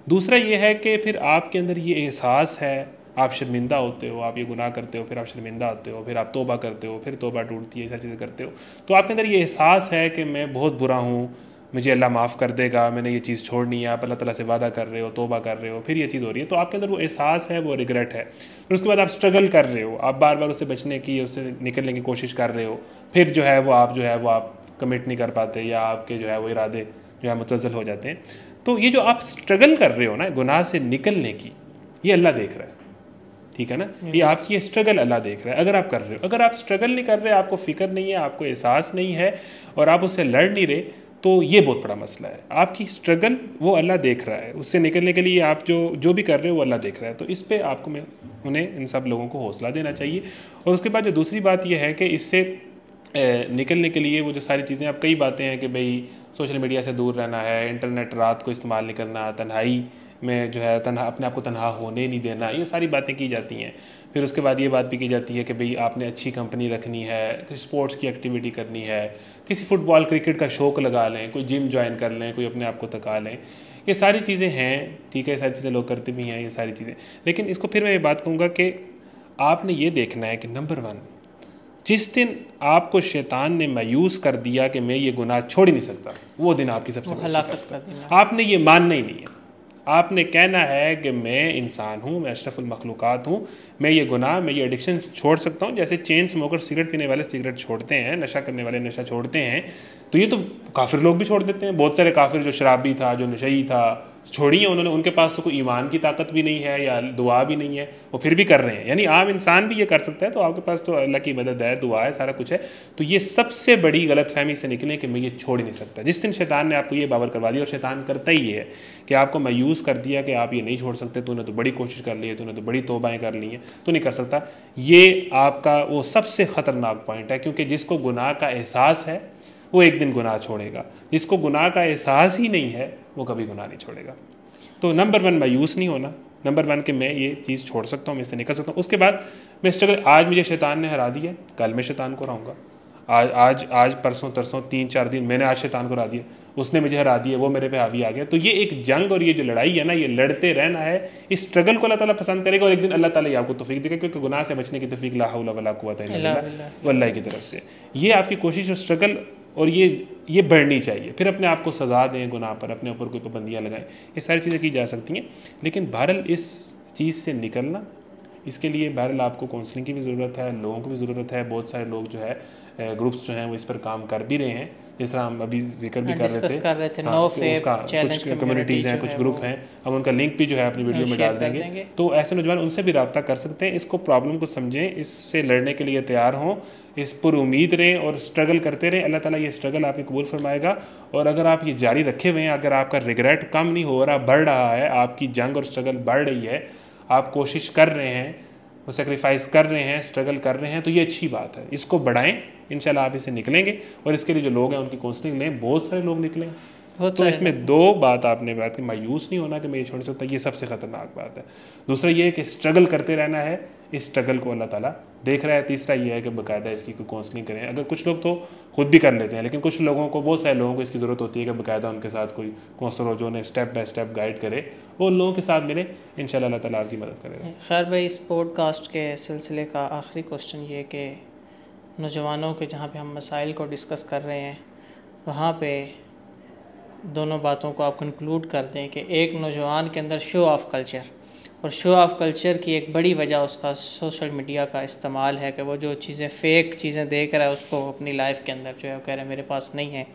[SPEAKER 2] दूसरा ये है कि फिर आपके अंदर ये एहसास है, आप शर्मिंदा होते हो, आप ये गुनाह करते हो, फिर आप शर्मिंदा होते हो, फिर आप तौबा करते हो, फिर तौबा टूटती है, ये सारी चीज़ें करते हो, तो आपके अंदर ये एहसास है कि मैं बहुत बुरा हूँ, मुझे अल्लाह माफ़ कर देगा, मैंने ये चीज़ छोड़नी है, आप अल्लाह ताला से वादा कर रहे हो, तौबा कर रहे हो, फिर ये चीज़ हो रही है, तो आपके अंदर वो एहसास है, वो रिग्रेट है। फिर उसके बाद आप स्ट्रगल कर रहे हो, आप बार बार उससे बचने की, उससे निकलने की कोशिश कर रहे हो, फिर जो है वो आप कमिट नहीं कर पाते या आपके जो है वो इरादे जो है मुतज़्ज़ल हो जाते हैं। तो ये जो आप स्ट्रगल कर रहे हो ना गुनाह से निकलने की, ये अल्लाह देख रहा है, ठीक है ना। ये आपकी स्ट्रगल अल्लाह देख रहा है अगर आप कर रहे हो। अगर आप स्ट्रगल नहीं कर रहे, आपको फ़िक्र नहीं है, आपको एहसास नहीं है और आप उससे लड़ नहीं रहे, तो ये बहुत बड़ा मसला है। आपकी स्ट्रगल वो अल्लाह देख रहा है, उससे निकलने के लिए आप जो भी कर रहे हो वो अल्लाह देख रहा है। तो इस पे आपको उन्हें इन सब लोगों को हौसला देना चाहिए। और उसके बाद जो दूसरी बात ये है कि इससे निकलने के लिए वो जो सारी चीज़ें, अब कई बातें हैं कि भाई सोशल मीडिया से दूर रहना है, इंटरनेट रात को इस्तेमाल नहीं करना, तन्हाई में जो है अपने आप को तनहा होने नहीं देना, ये सारी बातें की जाती हैं। फिर उसके बाद ये बात भी की जाती है कि भाई आपने अच्छी कंपनी रखनी है, किसी स्पोर्ट्स की एक्टिविटी करनी है, किसी फुटबॉल क्रिकेट का शौक़ लगा लें, कोई जिम ज्वाइन कर लें, कोई अपने आप को थका लें। ये सारी चीज़ें हैं, ठीक है, सारी चीज़ें लोग करते भी हैं ये सारी चीज़ें। लेकिन इसको फिर मैं ये बात कहूँगा कि आपने ये देखना है कि नंबर 1, जिस दिन आपको शैतान ने मायूस कर दिया कि मैं ये गुनाह छोड़ ही नहीं सकता, वो दिन आपकी सबसे बड़ी शिकस्त है। आपने ये मानना ही नहीं है। आपने कहना है कि मैं इंसान हूँ, मैं अशरफुल मखलूक़ात हूँ, मैं ये गुनाह, मैं ये एडिक्शन छोड़ सकता हूँ। जैसे चेन स्मोकर सिगरेट पीने वाले सिगरेट छोड़ते हैं, नशा करने वाले नशा छोड़ते हैं, तो ये तो काफिर लोग भी छोड़ देते हैं। बहुत सारे काफिर जो शराबी था, जो नशई था, छोड़ी है उन्होंने, उनके पास तो कोई ईमान की ताकत भी नहीं है या दुआ भी नहीं है, वो फिर भी कर रहे हैं। यानी आम इंसान भी ये कर सकता है, तो आपके पास तो अल्लाह की मदद है, दुआ है, सारा कुछ है। तो ये सबसे बड़ी गलतफहमी से निकले कि मैं ये छोड़ ही नहीं सकता। जिस दिन शैतान ने आपको ये बावर करवा दिया, और शैतान करता ही ये है कि आपको मायूस कर दिया कि आप ये नहीं छोड़ सकते, तूने तो बड़ी कोशिश कर ली है, तूने तो बड़ी तौबाएँ कर ली हैं, तो नहीं कर सकता, ये आपका वो सबसे ख़तरनाक पॉइंट है। क्योंकि जिसको गुनाह का एहसास है वो एक दिन गुनाह छोड़ेगा, जिसको गुनाह का एहसास ही नहीं है वो कभी गुनाह नहीं छोड़ेगा। तो नंबर 1 मायूस नहीं होना, नंबर 1 कि मैं ये चीज़ छोड़ सकता हूँ, मैं इससे निकल सकता हूँ। उसके बाद मैं स्ट्रगल, आज मुझे शैतान ने हरा दिया, कल मैं शैतान को हराऊँगा। आज परसों तरसों 3-4 दिन मैंने आज शैतान को हरा दिया, उसने मुझे हरा दिया, वो मेरे पे हावी आ गया। तो ये एक जंग और ये जो लड़ाई है ना, ये लड़ते रहना है। इस स्ट्रगल को अल्लाह ताला पसंद करेगा और एक दिन अल्लाह ताला ही आपको तौफीक देगा, क्योंकि गुनाह से बचने की तौफीक ला हौला वला कुव्वता इल्ला बिल्लाह अल्लाह की तरफ से। ये आपकी कोशिश और स्ट्रगल और ये बढ़नी चाहिए। फिर अपने आप को सज़ा दें गुनाह पर, अपने ऊपर कोई पाबंदियाँ लगाएं, ये सारी चीज़ें की जा सकती हैं। लेकिन बहरहाल इस चीज़ से निकलना, इसके लिए बहरहाल आपको काउंसलिंग की भी ज़रूरत है, लोगों की भी ज़रूरत है। बहुत सारे लोग जो है ग्रुप्स जो हैं वो इस पर काम कर भी रहे हैं, जिस तरह हम अभी जिक्र भी कर रहे थे। हाँ, कुछ कम्युनिटीज़ हैं, कुछ ग्रुप हैं, हम उनका लिंक भी जो है अपनी वीडियो में डाल देंगे। तो ऐसे नौजवान उनसे भी रब्ता कर सकते हैं। इसको प्रॉब्लम को समझें, इससे लड़ने के लिए तैयार हों, इस पर उम्मीद रहें और स्ट्रगल करते रहें। अल्लाह ताला ये स्ट्रगल आपकी कबूल फरमाएगा। और अगर आप ये जारी रखे हुए हैं, अगर आपका रिग्रेट कम नहीं हो रहा, बढ़ रहा है, आपकी जंग और स्ट्रगल बढ़ रही है, आप कोशिश कर रहे हैं, वो सेक्रीफाइस कर रहे हैं, स्ट्रगल कर रहे हैं, तो ये अच्छी बात है। इसको बढ़ाएं, इंशाल्लाह आप इसे निकलेंगे। और इसके लिए जो लोग हैं उनकी काउंसलिंग लें, बहुत सारे लोग निकलेंगे। तो इसमें 2 बात आपने बात की, मायूस नहीं होना कि मैं ये छोड़ सकता, ये सबसे ख़तरनाक बात है। दूसरा ये है कि स्ट्रगल करते रहना है, इस स्ट्रगल को अल्लाह ताला देख रहा है। तीसरा ये है कि बाकायदा इसकी कोई काउंसलिंग करें। अगर कुछ लोग तो खुद भी कर लेते हैं, लेकिन कुछ लोगों को, बहुत सारे लोगों को इसकी ज़रूरत होती है कि बाकायदा उनके साथ कोई काउंसलर हो जो उन्हें स्टेप बाय स्टेप गाइड करे, वो उन लोगों के साथ मिले, इंशाल्लाह अल्लाह ताला आपकी मदद करेगा।
[SPEAKER 1] खैर भाई, इस पॉडकास्ट के सिलसिले का आखिरी क्वेश्चन ये कि नौजवानों के जहाँ पे हम मसाइल को डिस्कस कर रहे हैं, वहाँ पे दोनों बातों को आप कंक्लूड कर दें कि एक नौजवान के अंदर शो ऑफ कल्चर, और शो ऑफ कल्चर की एक बड़ी वजह उसका सोशल मीडिया का इस्तेमाल है कि वो जो चीज़ें फ़ेक चीज़ें देख रहा है उसको अपनी लाइफ के अंदर जो है वो कह रहा है मेरे पास नहीं है,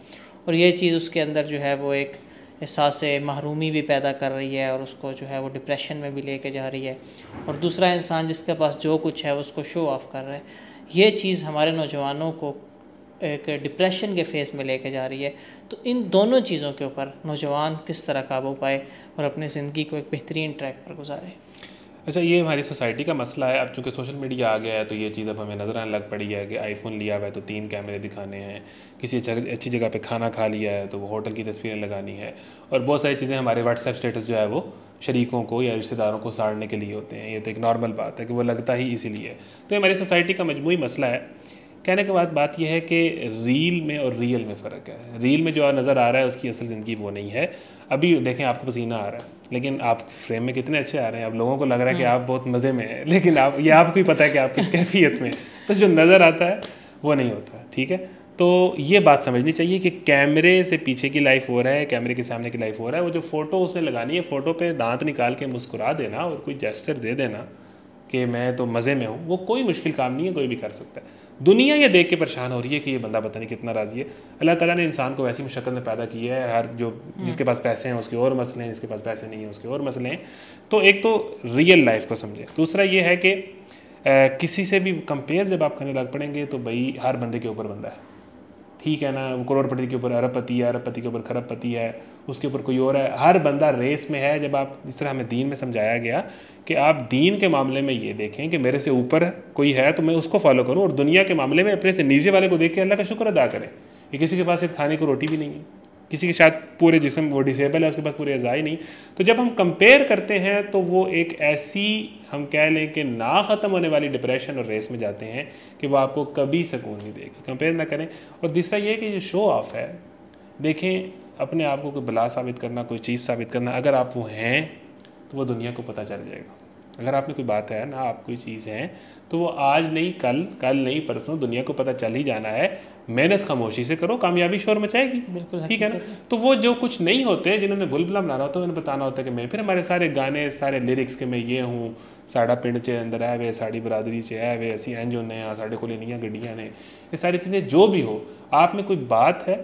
[SPEAKER 1] और ये चीज़ उसके अंदर जो है वो एक एहसास महरूमी भी पैदा कर रही है और उसको जो है वो डिप्रेशन में भी लेके जा रही है। और दूसरा इंसान जिसके पास जो कुछ है उसको शो ऑफ कर रहा है। ये चीज़ हमारे नौजवानों को एक डिप्रेशन के फेस में लेके जा रही है। तो इन दोनों चीज़ों के ऊपर नौजवान किस तरह काबू पाए और अपनी ज़िंदगी को एक बेहतरीन ट्रैक पर गुजारे।
[SPEAKER 2] अच्छा, ये हमारी सोसाइटी का मसला है। अब चूँकि सोशल मीडिया आ गया है तो ये चीज़ अब हमें नज़र आने लग पड़ी है कि आईफोन लिया हुआ है तो 3 कैमरे दिखाने हैं, किसी अच्छी जगह पे खाना खा लिया है तो वो होटल की तस्वीरें लगानी है, और बहुत सारी चीज़ें हमारे व्हाट्सएप स्टेटस जो है वो शरीकों को या रिश्तेदारों को साड़ने के लिए होते हैं। ये तो एक नॉर्मल बात है कि वो लगता ही इसीलिए है। तो हमारी सोसाइटी का मजमूई मसला है। कहने के बाद बात यह है कि रील में और रियल में फ़र्क है। रील में जो नज़र आ रहा है उसकी असल ज़िंदगी वो नहीं है। अभी देखें, आपको पसीना आ रहा है लेकिन आप फ्रेम में कितने अच्छे आ रहे हैं, अब लोगों को लग रहा है कि आप बहुत मज़े में हैं, लेकिन आपको ही पता है कि आप किस कैफियत में। तो जो नज़र आता है वो नहीं होता, ठीक है। तो ये बात समझनी चाहिए कि कैमरे से पीछे की लाइफ हो रहा है, कैमरे के सामने की लाइफ हो रहा है। वो जो फ़ोटो उसने लगानी है, फ़ोटो पे दांत निकाल के मुस्कुरा देना और कोई जेस्चर दे देना कि मैं तो मज़े में हूँ, वो कोई मुश्किल काम नहीं है, कोई भी कर सकता है। दुनिया ये देख के परेशान हो रही है कि ये बंदा पता नहीं कितना राज़ी है। अल्लाह ताला ने इंसान को वैसी शक्ल में पैदा किया है। हर जो जिसके पास पैसे हैं उसके और मसले हैं, जिसके पास पैसे नहीं हैं उसके और मसले हैं। तो एक तो रियल लाइफ को समझें। दूसरा ये है कि किसी से भी कंपेयर जब आप करने लग पड़ेंगे तो भाई हर बंदे के ऊपर बंदा है, ठीक है ना। करोड़पति के ऊपर अरबपति है, अरबपति के ऊपर खरबपति है, उसके ऊपर कोई और है। हर बंदा रेस में है। जब आप, जिस तरह हमें दीन में समझाया गया कि आप दीन के मामले में ये देखें कि मेरे से ऊपर कोई है तो मैं उसको फॉलो करूं, और दुनिया के मामले में अपने से नीचे वाले को देख के अल्लाह का शुक्र अदा करें कि किसी के पास सिर्फ खाने को रोटी भी नहीं है, किसी के शायद पूरे जिस्म वो डिसेबल है, उसके पास पूरे अज़ाई नहीं। तो जब हम कंपेयर करते हैं तो वो एक ऐसी, हम कह लें कि ना ख़त्म होने वाली डिप्रेशन और रेस में जाते हैं कि वो आपको कभी सुकून नहीं देगी। कंपेयर ना करें। और तीसरा ये कि जो शो ऑफ है, देखें अपने आप को कोई बला साबित करना, कोई चीज़ साबित करना, अगर आप वो हैं तो वो दुनिया को पता चल जाएगा। अगर आप में कोई बात है ना, आप कोई चीज़ है, तो वो आज नहीं कल नहीं परसों दुनिया को पता चल ही जाना है। मेहनत खामोशी से करो, कामयाबी शोर मचाएगी, ठीक है ना। तो वो जो कुछ नहीं होते, जिन्होंने बुलबुला बनाना होता है, उन्हें बताना होता है कि मैं, फिर हमारे सारे गाने, सारे लिरिक्स के मैं ये हूँ, साड़ा पिंड च अंदर है वे, साड़ी बरादरी च है वे, असी इंज होने हैं, साढ़े कोल इन्नियां गड्डियां ने, ये सारी चीज़ें जो भी हो, आप में कोई बात है,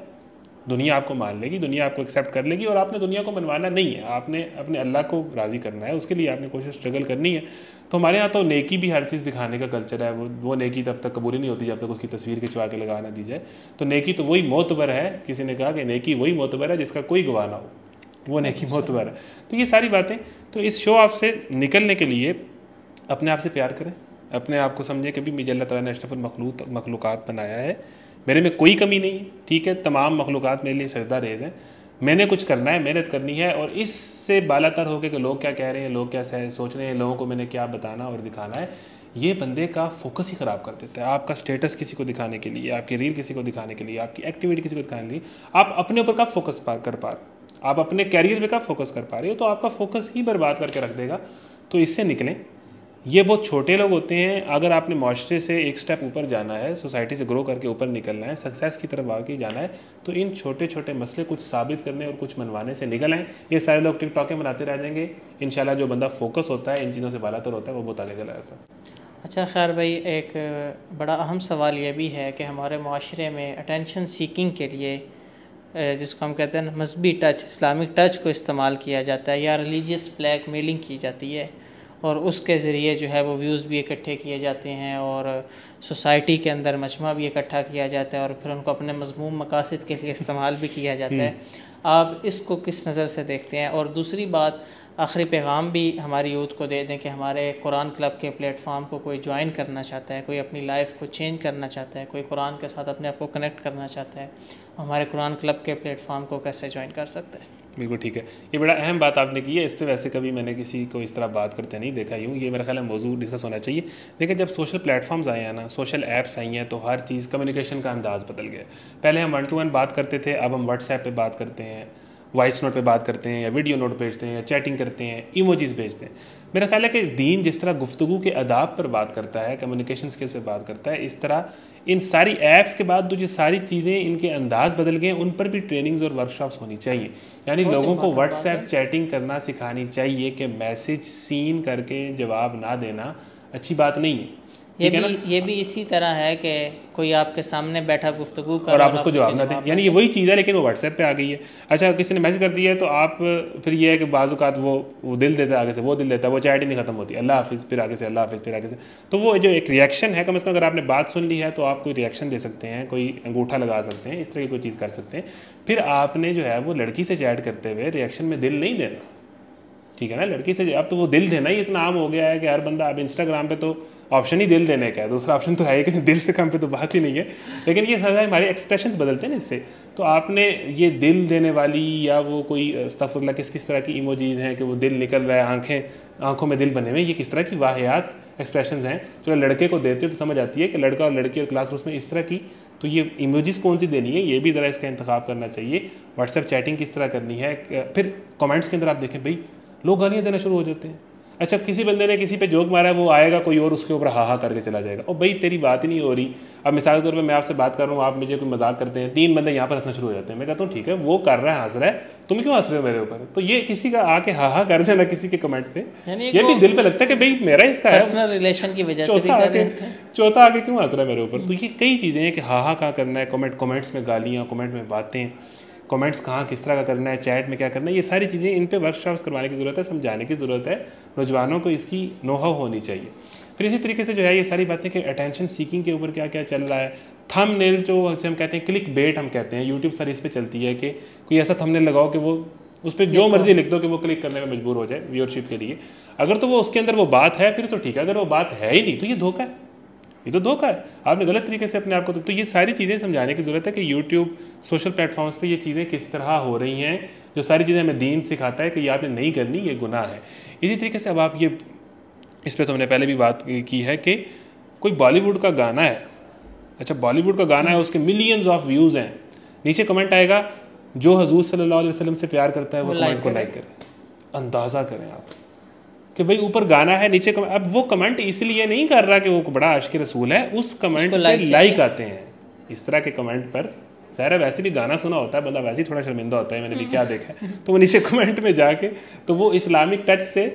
[SPEAKER 2] दुनिया आपको मान लेगी, दुनिया आपको एक्सेप्ट कर लेगी। और आपने दुनिया को मनवाना नहीं है, आपने अपने अल्लाह को राज़ी करना है, उसके लिए आपने कोशिश स्ट्रगल करनी है। तो हमारे यहाँ तो नेकी भी हर चीज़ दिखाने का कल्चर है। वो नेकी तब तक कबूल नहीं होती जब तक उसकी तस्वीर खिंचवा के लगा ना दी जाए। तो नेकी तो वही मोतबर है, किसी ने कहा कि नेकी वही मोतबर है जिसका कोई गवाह ना हो, वो नेकी मोतबर है। तो ये सारी बातें, तो इस शो ऑफ से निकलने के लिए अपने आप से प्यार करें, अपने आप को समझें कि भी मुझे अल्लाह ताला ने अशरफुल मखलूक़ात बनाया है, मेरे में कोई कमी नहीं है, ठीक है। तमाम मखलूक़ात मेरे लिए सजदा रेज़ हैं, मैंने कुछ करना है, मेहनत करनी है। और इससे बालातर होकर कि लोग क्या कह रहे हैं, लोग क्या सोच रहे हैं, लोगों को मैंने क्या बताना और दिखाना है, ये बंदे का फोकस ही ख़राब कर देता है। आपका स्टेटस किसी को दिखाने के लिए, आपकी रील किसी को दिखाने के लिए, आपकी एक्टिविटी किसी को दिखाने के लिए, आप अपने ऊपर कब फोकस कर पा रहे, आप अपने कैरियर पे कब फोकस कर पा रहे हो, तो आपका फोकस ही बर्बाद करके रख देगा। तो इससे निकलें। ये बहुत छोटे लोग होते हैं। अगर आपने माशरे से एक स्टेप ऊपर जाना है, सोसाइटी से ग्रो करके ऊपर निकलना है, सक्सेस की तरफ आगे जाना है, तो इन छोटे छोटे मसले कुछ साबित करने और कुछ मनवाने से निकल आएँ। ये सारे लोग टिकटॉकें बनाते रह जाएंगे। इंशाल्लाह जो बंदा फोकस होता है, इन चीज़ों से बालातर होता है, वो बहुत आगे चला जाता है।
[SPEAKER 1] अच्छा खैर भाई, एक बड़ा अहम सवाल ये भी है कि हमारे माशरे में अटेंशन सीकिंग के लिए जिसको हम कहते हैं मजहबी टच, इस्लामिक टच को इस्तेमाल किया जाता है, या रिलीजियस ब्लैक मेलिंग की जाती है, और उसके ज़रिए जो है वो व्यूज़ भी इकट्ठे किए जाते हैं और सोसाइटी के अंदर मजमा भी इकट्ठा किया जाता है, और फिर उनको अपने मज़मूम मकासद के लिए इस्तेमाल भी किया जाता है। आप इसको किस नज़र से देखते हैं? और दूसरी बात, आखिरी पैगाम भी हमारी यूथ को दे दें कि हमारे कुरान क्लब के प्लेटफॉर्म को कोई ज्वाइन करना चाहता है, कोई अपनी लाइफ को चेंज करना चाहता है, कोई कुरान के साथ अपने आप को कनेक्ट करना चाहता है, हमारे कुरान क्लब के प्लेटफॉर्म को कैसे ज्वाइन कर सकता है?
[SPEAKER 2] बिल्कुल ठीक है, ये बड़ा अहम बात आपने की है। इस पर वैसे कभी मैंने किसी को इस तरह बात करते नहीं देखा यूँ, ये मेरा ख्याल है मौजूद डिस्कस होना चाहिए। देखिए जब सोशल प्लेटफॉर्म्स आए हैं ना, सोशल ऐप्स आई हैं, तो हर चीज़ कम्युनिकेशन का अंदाज़ बदल गया। पहले हम 1 to 1 बात करते थे, अब हम व्हाट्सएप पे बात करते हैं, वॉइस नोट पे बात करते हैं, या वीडियो नोट भेजते हैं, या चैटिंग करते हैं, इमोजीज भेजते हैं। मेरा ख्याल है कि दीन जिस तरह गुफ्तगू के आदाब पर बात करता है, कम्युनिकेशन स्किल से बात करता है, इस तरह इन सारी ऐप्स के बाद जो ये सारी चीज़ें इनके अंदाज बदल गए, उन पर भी ट्रेनिंग्स और वर्कशॉप्स होनी चाहिए। यानी लोगों को व्हाट्सएप चैटिंग करना सिखानी चाहिए कि मैसेज सीन करके जवाब ना देना अच्छी बात नहीं है।
[SPEAKER 1] ये भी इसी तरह है कि कोई आपके सामने बैठा गुफ्तगू कर
[SPEAKER 2] और आप उसको जवाब ना दें, यानी ये वही चीज़ है, लेकिन वो व्हाट्सएप पे आ गई है। अच्छा, किसी ने मैसेज कर दिया है तो आप फिर ये है कि बाज़-औक़ात वो दिल देता है, आगे से वो दिल देता है, वो चैट ही नहीं खत्म होती, अल्लाह हाफ़िज़, फिर आगे से अल्लाह हाफ़िज़, फिर आगे से। तो वो जो एक रिएक्शन है, कम से कम अगर आपने बात सुन ली है तो आप कोई रिएक्शन दे सकते हैं, कोई अंगूठा लगा सकते हैं, इस तरह की कोई चीज़ कर सकते हैं। फिर आपने जो है वो लड़की से चैट करते हुए रिएक्शन में दिल नहीं देना, ठीक है ना। लड़की से अब तो वो दिल देना ही इतना आम हो गया है कि हर बंदा, अब इंस्टाग्राम पे तो ऑप्शन ही दिल देने का है, दूसरा ऑप्शन तो है कि दिल से कम पे तो बात ही नहीं है। लेकिन ये सारे हमारे एक्सप्रेशंस बदलते हैं ना इससे। तो आपने ये दिल देने वाली या वो कोई अस्तगफुरुल्लाह किस तरह की इमोजीज़ हैं कि वो दिल निकल रहा है, आंखों में दिल बने हुए, ये किस तरह की वाहियात एक्सप्रेशंस हैं। चलो लड़के को देते हो तो समझ आती है कि लड़का और लड़की और क्लास रूम में इस तरह की, तो ये इमोजीज़ कौन सी देनी है, ये भी ज़रा इसका इंतखाब करना चाहिए। व्हाट्सएप चैटिंग किस तरह करनी है। फिर कमेंट्स के अंदर आप देखें भाई लोग गालियाँ देना शुरू हो जाते हैं। अच्छा, किसी बंदे ने किसी पे जोक मारा है, वो आएगा कोई और उसके ऊपर हा करके चला जाएगा। और भाई तेरी बात ही नहीं हो रही। अब मिसाल के तौर पे मैं आपसे बात कर रहा हूँ, आप मुझे कोई मजाक करते हैं, 3 बंदे यहाँ पर हंसना शुरू हो जाते हैं। मैं कहता हूँ ठीक है, वो कर रहा है, हंस रहा है, तुम क्यों हंस रहे हो मेरे ऊपर। तो ये किसी का आके हा कर जाना किसी के कमेंट पे, ये भी दिल पे लगता है कि भाई मेरा इसका है,
[SPEAKER 1] पर्सनल रिलेशन की वजह से भी कर रहे थे।
[SPEAKER 2] चौथा आके क्यों हंस रहा है मेरे ऊपर। तो ये कई चीज़ें हैं कि हा कहाँ करना है, कमेंट्स में गालियाँ, कमेंट में बातें, कमेंट्स कहाँ किस तरह का करना है, चैट में क्या करना है, ये सारी चीज़ें इन पे वर्कशॉप्स करवाने की ज़रूरत है, समझाने की ज़रूरत है। नौजवानों को इसकी नो-हाउ होनी चाहिए। फिर इसी तरीके से जो है ये सारी बातें कि अटेंशन सीकिंग के ऊपर क्या क्या चल रहा है। थंबनेल जो हम कहते हैं, क्लिक बेट हम कहते हैं, यूट्यूब सारी इस पर चलती है कि कोई ऐसा थंबनेल लगाओ कि वो उस पर जो मर्जी लिख दो कि वो क्लिक करने में मजबूर हो जाए व्यूअरशिप के लिए। अगर तो वो उसके अंदर वो बात है फिर तो ठीक है, अगर वो बात है ही नहीं तो ये धोखा है, ये तो धोखा है। आपने गलत तरीके से अपने आप को, तो ये सारी चीज़ें समझाने की ज़रूरत है कि यूट्यूब सोशल प्लेटफॉर्म्स पे ये चीज़ें किस तरह हो रही हैं। जो सारी चीज़ें हमें दीन सिखाता है कि ये आपने नहीं करनी, ये गुनाह है। इसी तरीके से अब आप ये, इस पर तो हमने पहले भी बात की है कि कोई बॉलीवुड का गाना है, अच्छा बॉलीवुड का गाना है, उसके मिलियंस ऑफ व्यूज़ हैं, नीचे कमेंट आएगा जो हजूर सल्लल्लाहु अलैहि वसल्लम से प्यार करता है वो कमेंट को लाइक करें। अंदाज़ा करें आप कि भाई ऊपर गाना है, नीचे कमेंट। अब वो कमेंट इसलिए नहीं कर रहा कि वो बड़ा आशिक रसूल है, उस कमेंट पे लाइक आते हैं। इस तरह के कमेंट पर ज़ाहिर है वैसे भी गाना सुना होता है बंदा, वैसे ही थोड़ा शर्मिंदा होता है, मैंने भी क्या देखा है। तो वो नीचे कमेंट में जाके तो वो इस्लामिक टच से,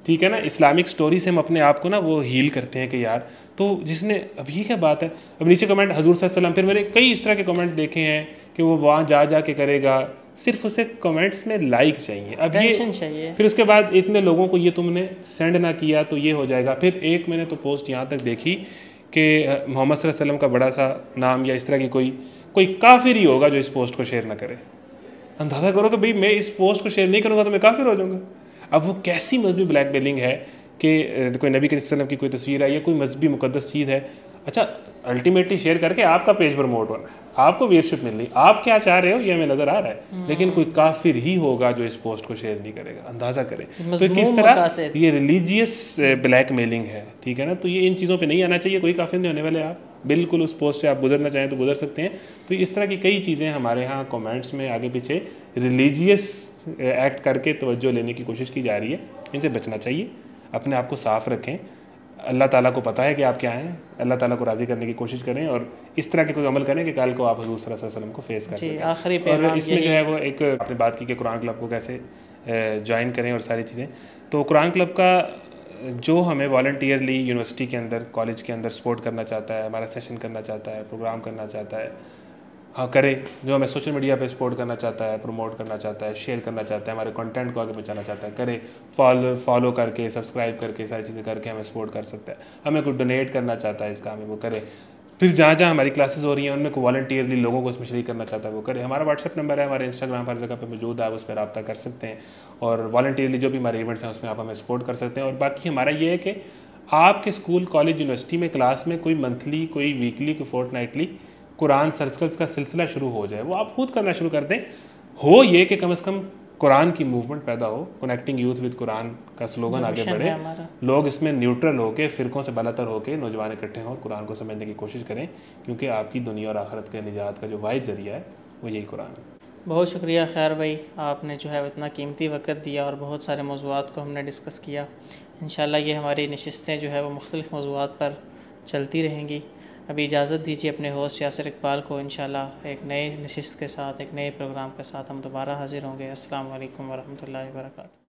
[SPEAKER 2] ठीक है ना, इस्लामिक स्टोरी से हम अपने आप को ना वो हील करते हैं कि यार, तो जिसने, अब ये क्या बात है। अब नीचे कमेंट हजूर सल्लल्लाहु अलैहि वसल्लम, फिर मैंने कई इस तरह के कमेंट देखे हैं कि वो वहाँ जा के करेगा, सिर्फ उसे कमेंट्स में लाइक चाहिए। अब ये चाहिए, फिर उसके बाद इतने लोगों को ये तुमने सेंड ना किया तो ये हो जाएगा। फिर एक मैंने तो पोस्ट यहाँ तक देखी कि मोहम्मद सल्लल्लाहु अलैहि वसल्लम का बड़ा सा नाम या इस तरह की कोई काफिर ही होगा जो इस पोस्ट को शेयर ना करे। अंदाज़ा करो कि भाई मैं इस पोस्ट को शेयर नहीं करूँगा तो मैं काफिर हो जाऊँगा। अब वो कैसी मजहबी ब्लैकमेलिंग है कि कोई नबी करीम सल्लल्लाहु अलैहि वसल्लम की कोई तस्वीर है या कोई मजहबी मुकद्दस चीज़ है, अच्छा अल्टीमेटली शेयर करके आपका पेज प्रमोट होना है, आपको व्यूअरशिप मिलनी, आप क्या चाह रहे हो ये हमें नजर आ रहा है। लेकिन कोई काफिर ही होगा जो इस पोस्ट को शेयर नहीं करेगा। अंदाजा करें तो किस तरह ये रिलीजियस ब्लैकमेलिंग है, ठीक है ना। तो ये इन चीज़ों पे नहीं आना चाहिए, कोई काफिर नहीं होने वाले आप, बिल्कुल उस पोस्ट से आप गुजरना चाहें तो गुजर सकते हैं। तो इस तरह की कई चीज़ें हमारे यहाँ कमेंट्स में आगे पीछे रिलीजियस एक्ट करके तवज्जो लेने की कोशिश की जा रही है, इनसे बचना चाहिए। अपने आप को साफ रखें, अल्लाह ताला को पता है कि आप क्या हैं, अल्लाह ताला को राज़ी करने की कोशिश करें और इस तरह के कोई अमल करें कि कल को आप हज़ूर सल्लल्लाहु अलैहि वसल्लम को फेस कर सकें।
[SPEAKER 1] आखिरी
[SPEAKER 2] और इसमें जो है वो एक आपने बात की कि कुरान क्लब को कैसे ज्वाइन करें और सारी चीज़ें। तो कुरान क्लब का जो हमें वॉलंटियरली यूनिवर्सिटी के अंदर, कॉलेज के अंदर सपोर्ट करना चाहता है, हमारा सेशन करना चाहता है, प्रोग्राम करना चाहता है, हाँ करे। जो हमें सोशल मीडिया पे सपोर्ट करना चाहता है, प्रमोट करना चाहता है, शेयर करना चाहता है, हमारे कंटेंट को आगे पहुंचाना चाहता है, करे। फॉलो करके, सब्सक्राइब करके, सारी चीज़ें करके हमें सपोर्ट कर सकता है। हमें कोई डोनेट करना चाहता है इसका, हमें वो करे। फिर जहाँ जहाँ हमारी क्लासेस हो रही हैं उनमें कोई वॉलंटियरली लोगों को इसमें शरीक करना चाहता है वो करे। हमारा व्हाट्सएप नंबर है, हमारे इंस्टाग्राम हर जगह पे मौजूद है, उस पर रब्ता कर सकते हैं और वॉलंटियरली जो भी हमारे इवेंट्स हैं उसमें आप हमें सपोर्ट कर सकते हैं। और बाकी हमारा ये है कि आपके स्कूल, कॉलेज, यूनिवर्सिटी में क्लास में कोई मंथली, कोई वीकली, कोई फोर्टनाइटली कुरान सर्कल्स का सिलसिला शुरू हो जाए, वो आप खुद करना शुरू कर दें। हो ये कि कम से कम कुरान की मूवमेंट पैदा हो, कनेक्टिंग यूथ विद कुरान का स्लोगन आगे बढ़े, लोग इसमें न्यूट्रल होके, फ़िरक़ों से बालातर होके नौजवान इकट्ठे हों और कुरान को समझने की कोशिश करें, क्योंकि आपकी दुनिया और आखिरत के निजात का जो वाहिद ज़रिया है वो यही कुरान है।
[SPEAKER 1] बहुत शुक्रिया खैर भाई, आपने जो है इतना कीमती वक़्त दिया और बहुत सारे मौज़ूआत को हमने डिस्कस किया। इंशाल्लाह ये हमारी नशिस्तें जो है वो मुख्तलिफ़ मौज़ूआत पर चलती रहेंगी। अभी इजाज़त दीजिए अपने होस्ट यासिर इकबाल को। इंशाल्लाह एक नए नशिस्त के साथ, एक नए प्रोग्राम के साथ हम दोबारा हाज़िर होंगे। अस्सलाम वालेकुम वरहमतुल्लाहि वबरकातुहू।